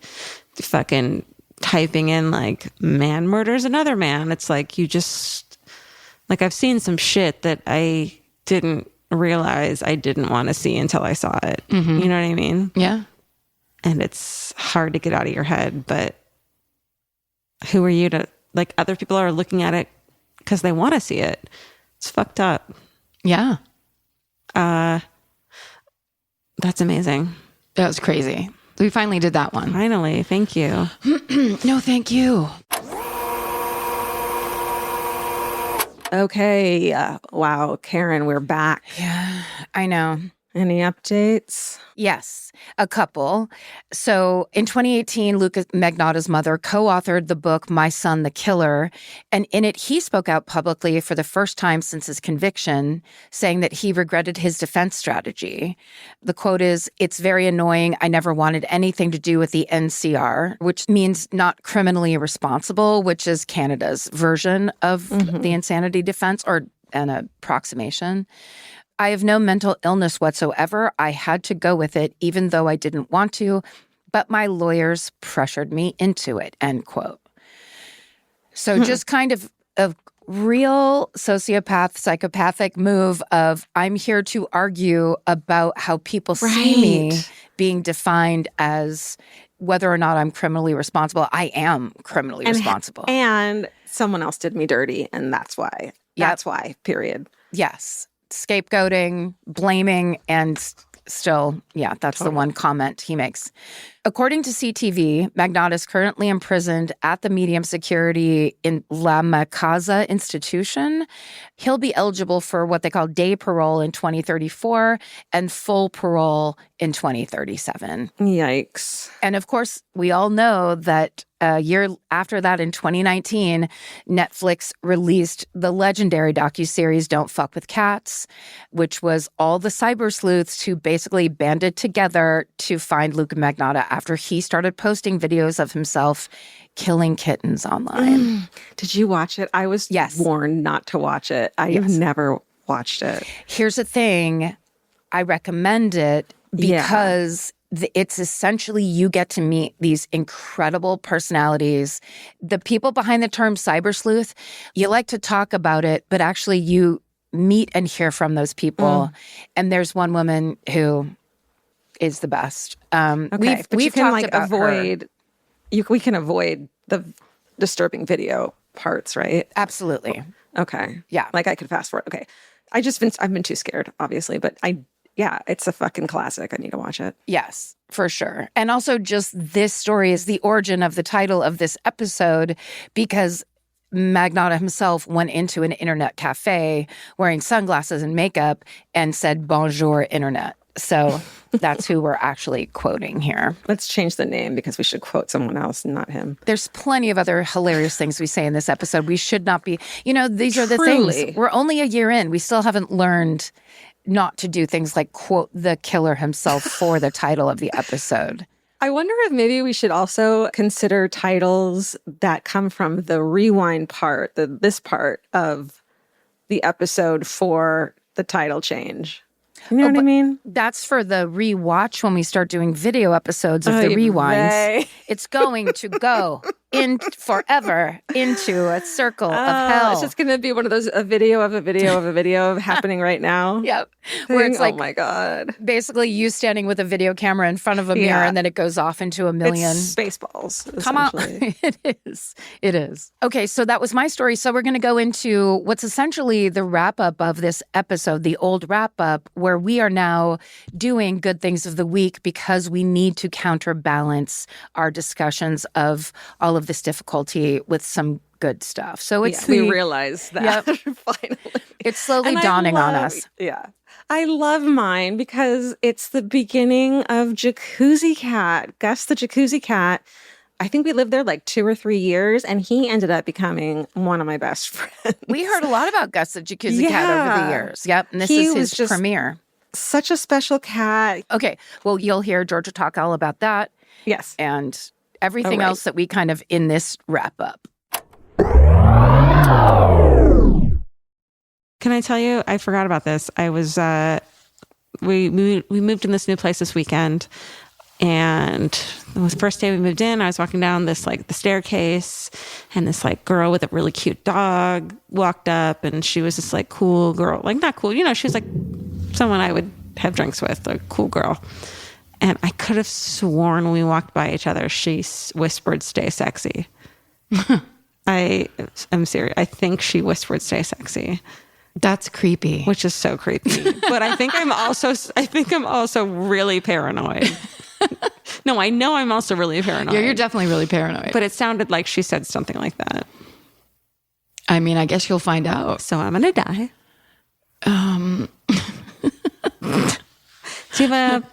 fucking typing in like man murders another man. It's like you just like I've seen some shit that I didn't realize I didn't want to see until I saw it. Mm-hmm. You know what I mean? Yeah. And it's hard to get out of your head, but who are you to like other people are looking at it because they want to see it. It's fucked up. Yeah. That's amazing. That was crazy. We finally did that one. Finally. Thank you. No, thank you. Okay. Wow, Karen, we're back. Yeah, I know. Any updates? Yes, a couple. So in 2018, Luka Magnotta's mother co-authored the book My Son, the Killer. And in it, he spoke out publicly for the first time since his conviction, saying that he regretted his defense strategy. The quote is, "It's very annoying. I never wanted anything to do with the NCR," which means not criminally responsible, which is Canada's version of the insanity defense or an approximation. "I have no mental illness whatsoever. I had to go with it, even though I didn't want to, but my lawyers pressured me into it," end quote. So just kind of a real sociopath, psychopathic move of I'm here to argue about how people see me being defined as whether or not I'm criminally responsible. I am criminally responsible. And someone else did me dirty, and that's why. That's why, period. Yes. Scapegoating, blaming, and still, that's the one comment he makes. According to CTV, Magnotta is currently imprisoned at the medium security in La Casa institution. He'll be eligible for what they call day parole in 2034 and full parole in 2037. Yikes. And of course, we all know that a year after that, in 2019, Netflix released the legendary docuseries Don't Fuck with Cats, which was all the cyber sleuths who basically banded together to find Luka Magnotta after he started posting videos of himself killing kittens online. Did you watch it? I was warned not to watch it. I've never watched it. Here's the thing. I recommend it because it's essentially you get to meet these incredible personalities. The people behind the term cyber sleuth, you like to talk about it, but actually you meet and hear from those people. And there's one woman who is the best. Okay, we've can talked about avoid. We can avoid the disturbing video parts, right? Absolutely. Okay. Yeah. Like I could fast forward. Okay. I've been too scared, obviously, but it's a fucking classic. I need to watch it. Yes, for sure. And also just this story is the origin of the title of this episode because Magnotta himself went into an internet cafe wearing sunglasses and makeup and said, "Bonjour, internet." So that's who we're actually quoting here. Let's change the name because we should quote someone else, not him. There's plenty of other hilarious things we say in this episode. We should not be, these are the things. We're only a year in. We still haven't learned not to do things like quote the killer himself for the title of the episode. I wonder if maybe we should also consider titles that come from the rewind part, this part of the episode for the title change. You know what I mean? That's for the rewatch when we start doing video episodes of the rewinds. It's going to go in forever into a circle of hell. It's just going to be one of those a video of a video of a video happening right now. Yep. Where it's like, oh my God. Basically you standing with a video camera in front of a mirror and then it goes off into a million. It's Spaceballs. Come on. It is. It is. Okay, so that was my story. So we're going to go into what's essentially the wrap-up of this episode, the old wrap-up, where we are now doing good things of the week because we need to counterbalance our discussions of all of this difficulty with some good stuff. So it's we realize that finally. It's slowly dawning on us. Yeah. I love mine because it's the beginning of Jacuzzi Cat. Gus the Jacuzzi Cat. I think we lived there like 2 or 3 years, and he ended up becoming one of my best friends. We heard a lot about Gus the Jacuzzi Cat over the years. Yep. And this is his premiere. Such a special cat. Okay. Well, you'll hear Georgia talk all about that. Yes. And everything else that we kind of in this wrap up. Can I tell you? I forgot about this. I was we moved in this new place this weekend, and it was the first day we moved in. I was walking down this like the staircase, and this like girl with a really cute dog walked up, and she was this like cool girl, like not cool, she was like someone I would have drinks with, a cool girl. And I could have sworn when we walked by each other, she whispered, "Stay sexy." I'm serious. I think she whispered, "Stay sexy." That's creepy. Which is so creepy. But I think I'm also really paranoid. No, I know I'm also really paranoid. Yeah, you're definitely really paranoid. But it sounded like she said something like that. I mean, I guess you'll find out. So I'm gonna die. Do you have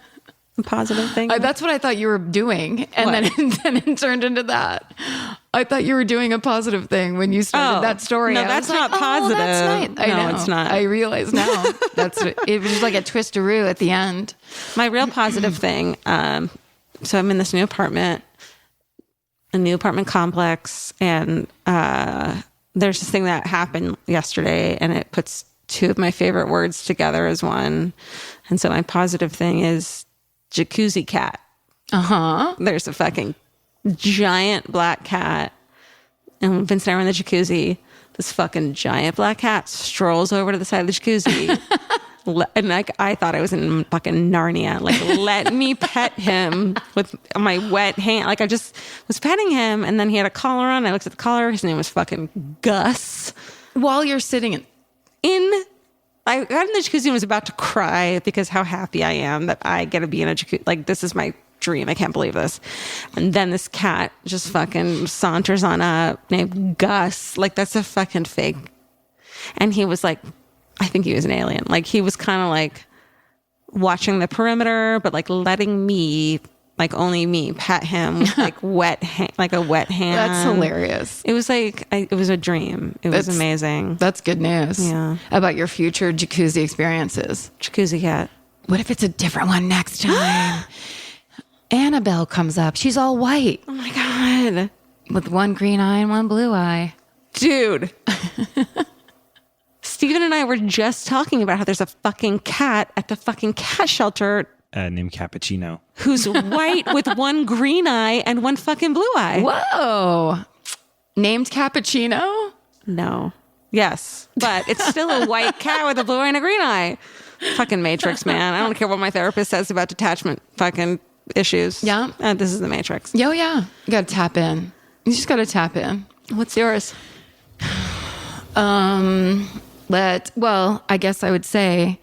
a positive thing? That's what I thought you were doing, and then it turned into that. I thought you were doing a positive thing when you started that story. No, I that's was not like, positive. That's nice. I No, know. it's not. I realize now. It was just like a twistaroo at the end. My real positive thing. So I'm in this new apartment, a new apartment complex, and there's this thing that happened yesterday, and it puts two of my favorite words together as one. And so my positive thing is jacuzzi cat. There's a fucking giant black cat, and Vince and I were in the jacuzzi. This fucking giant black cat strolls over to the side of the jacuzzi, and like I thought I was in fucking Narnia. Like, let me pet him with my wet hand. Like I just was petting him, and then he had a collar on. I looked at the collar. His name was fucking Gus. While you're sitting I got in the jacuzzi and was about to cry because how happy I am that I get to be in a jacuzzi. Like, this is my dream. I can't believe this. And then this cat just fucking saunters on up, named Gus. Like, that's a fucking fake. And he was like, I think he was an alien. Like, he was kind of like watching the perimeter, but like letting me, like only me, pet him with like like a wet hand. That's hilarious. It was like, it was a dream. It was amazing. That's good news. Yeah. About your future jacuzzi experiences. Jacuzzi cat. What if it's a different one next time? Annabelle comes up. She's all white. Oh my God. With one green eye and one blue eye. Dude. Steven and I were just talking about how there's a fucking cat at the fucking cat shelter named Cappuccino, who's white with one green eye and one fucking blue eye. Whoa. Named Cappuccino? No. Yes. But it's still a white cat with a blue eye and a green eye. Fucking Matrix, man. I don't care what my therapist says about detachment fucking issues. Yeah. This is the Matrix. Yeah. You got to tap in. You just got to tap in. What's yours? I guess I would say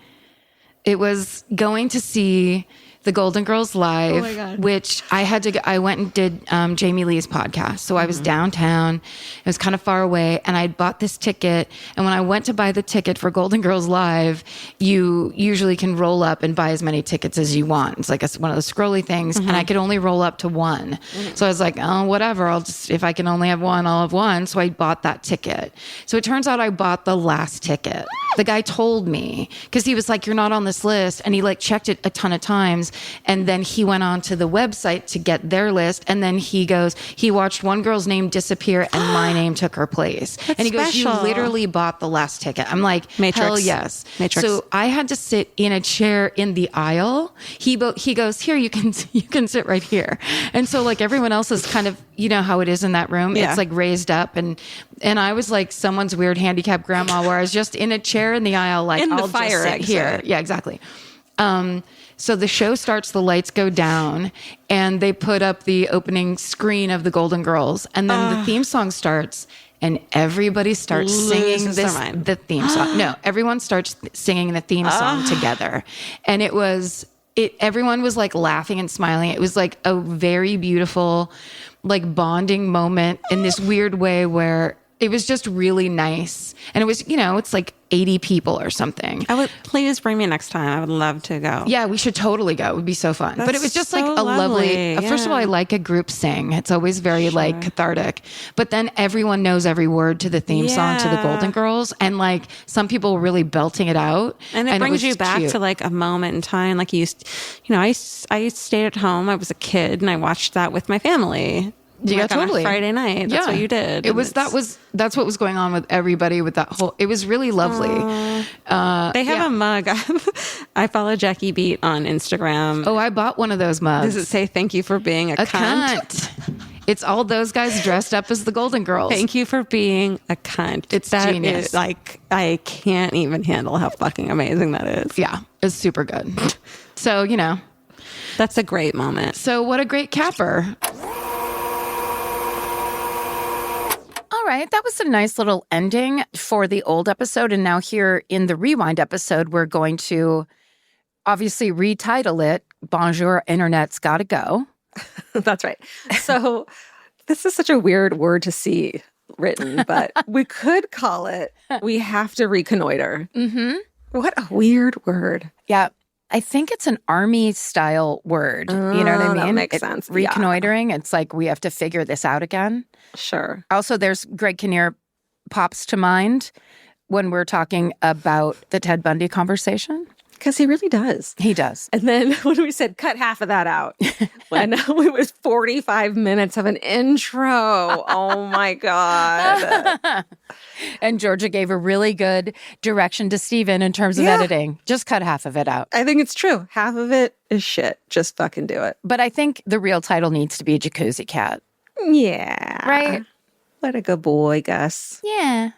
it was going to see the Golden Girls live, Oh my God. which I went and did Jamie Lee's podcast. So I was downtown. It was kind of far away, and I bought this ticket. And when I went to buy the ticket for Golden Girls live, you usually can roll up and buy as many tickets as you want. It's like one of those scrolly things, and I could only roll up to one. So I was like, oh, whatever. If I can only have one, I'll have one. So I bought that ticket. So it turns out I bought the last ticket. The guy told me, because he was like, you're not on this list. And he like checked it a ton of times. And then he went on to the website to get their list. And then he watched one girl's name disappear and my name took her place. And he goes, you special. literally bought the last ticket. I'm like, Matrix. hell yes. Matrix. So I had to sit in a chair in the aisle. He goes, here, you can sit right here. And so like everyone else is kind of, you know how it is in that room. Yeah. It's like raised up. And I was like someone's weird handicapped grandma where I was just in a chair in the aisle, like In the I'll fire just sit exit. here. Yeah, exactly. So the show starts, the lights go down, and they put up the opening screen of the Golden Girls, and then the theme song starts, and everybody starts singing Loses their mind. the theme song. No, everyone starts singing the theme song together, and everyone was like laughing and smiling. It was like a very beautiful, like bonding moment in this weird way where it was just really nice. And it was, it's like 80 people or something. Please bring me next time. I would love to go. Yeah, we should totally go. It would be so fun. But it was just like so a lovely, lovely. first of all, I like a group sing. It's always very like cathartic. But then everyone knows every word to the theme song to the Yeah. Golden Girls. And like some people were really belting it out. And it brings was you back cute. to like a moment in time. Like I stayed at home. I was a kid and I watched that with my family. Yeah, like on a totally. Friday night. That's what you did. That's what was going on with everybody with that whole, it was really lovely. They have a mug. I follow Jackie Beat on Instagram. Oh, I bought one of those mugs. Does it say thank you for being a cunt? It's all those guys dressed up as the Golden Girls. Thank you for being a cunt. It's genius. Is, like, I can't even handle how fucking amazing that is. Yeah, it's super good. So, That's a great moment. so what a great capper. All right, that was a nice little ending for the old episode. And now here in the rewind episode, we're going to obviously retitle it Bonjour, Internet's Gotta Go. That's right. So this is such a weird word to see written, but we could call it We Have to Reconnoiter. Mm-hmm. What a weird word. Yeah. I think it's an army style word. You know what I mean? That makes sense. Yeah. Reconnoitering. It's like we have to figure this out again. Sure. Also, there's Greg Kinnear pops to mind when we're talking about the Ted Bundy conversation. Because he really does. He does. And then when we said cut half of that out, when it was 45 minutes of an intro. Oh my God. And Georgia gave a really good direction to Steven in terms of editing. Just cut half of it out. I think it's true. Half of it is shit. Just fucking do it. But I think the real title needs to be Jacuzzi Cat. Yeah. Right? What a good boy, Gus. Yeah.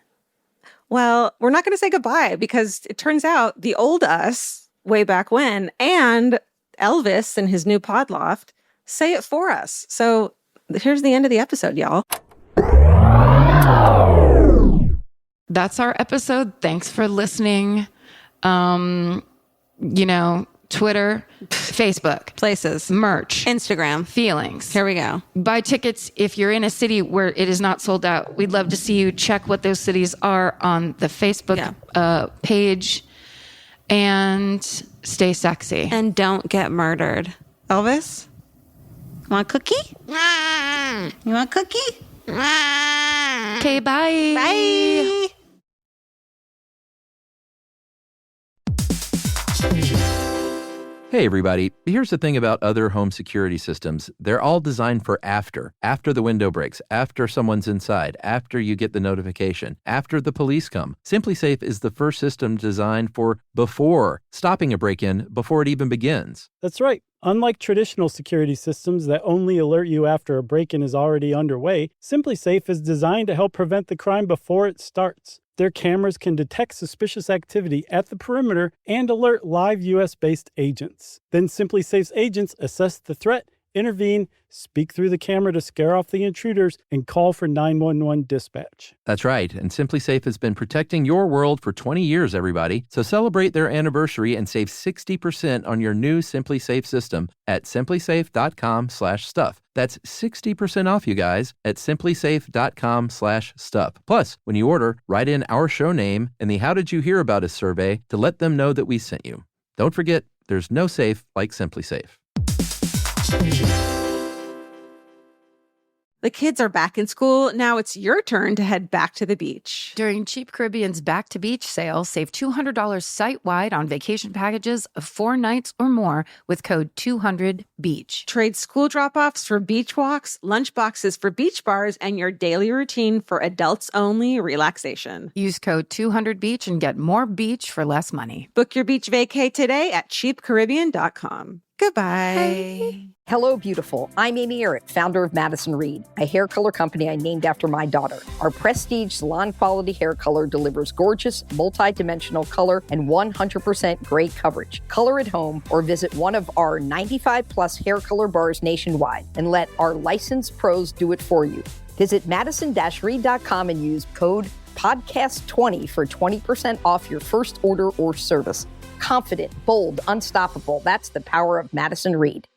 Well, we're not going to say goodbye because it turns out the old us way back when and Elvis and his new pod loft say it for us. So here's the end of the episode, y'all. That's our episode. Thanks for listening. Twitter, Facebook, Places. merch, Instagram. feelings. Here we go. Buy tickets if you're in a city where it is not sold out. We'd love to see you. Check what those cities are on the Facebook page. And stay sexy. And don't get murdered. Elvis? Want a cookie? You want a cookie? Okay, bye. Bye. Hey everybody, here's the thing about other home security systems. They're all designed for after the window breaks, after someone's inside, after you get the notification, after the police come. SimpliSafe is the first system designed for before, stopping a break-in before it even begins. That's right. Unlike traditional security systems that only alert you after a break-in is already underway, SimpliSafe is designed to help prevent the crime before it starts. Their cameras can detect suspicious activity at the perimeter and alert live U.S.-based agents. Then SimpliSafe's agents assess the threat, intervene, speak through the camera to scare off the intruders, and call for 911 dispatch. That's right, and SimpliSafe has been protecting your world for 20 years, everybody. So celebrate their anniversary and save 60% on your new SimpliSafe system at simplisafe.com/stuff. That's 60% off, you guys, at simplisafe.com/stuff. Plus, when you order, write in our show name and the How Did You Hear About Us survey to let them know that we sent you. Don't forget, there's no safe like SimpliSafe. The kids are back in school. Now it's your turn to head back to the beach. During Cheap Caribbean's Back to Beach sale, save $200 site-wide on vacation packages of 4 nights or more with code 200BEACH. Trade school drop-offs for beach walks, lunch boxes for beach bars, and your daily routine for adults-only relaxation. Use code 200BEACH and get more beach for less money. Book your beach vacay today at cheapcaribbean.com. Goodbye. Hello, beautiful. I'm Amy Errett, founder of Madison Reed, a hair color company I named after my daughter. Our prestige salon quality hair color delivers gorgeous, multi-dimensional color and 100% gray coverage. Color at home or visit one of our 95 plus hair color bars nationwide and let our licensed pros do it for you. Visit madison-reed.com and use code podcast20 for 20% off your first order or service. Confident, bold, unstoppable. That's the power of Madison Reed.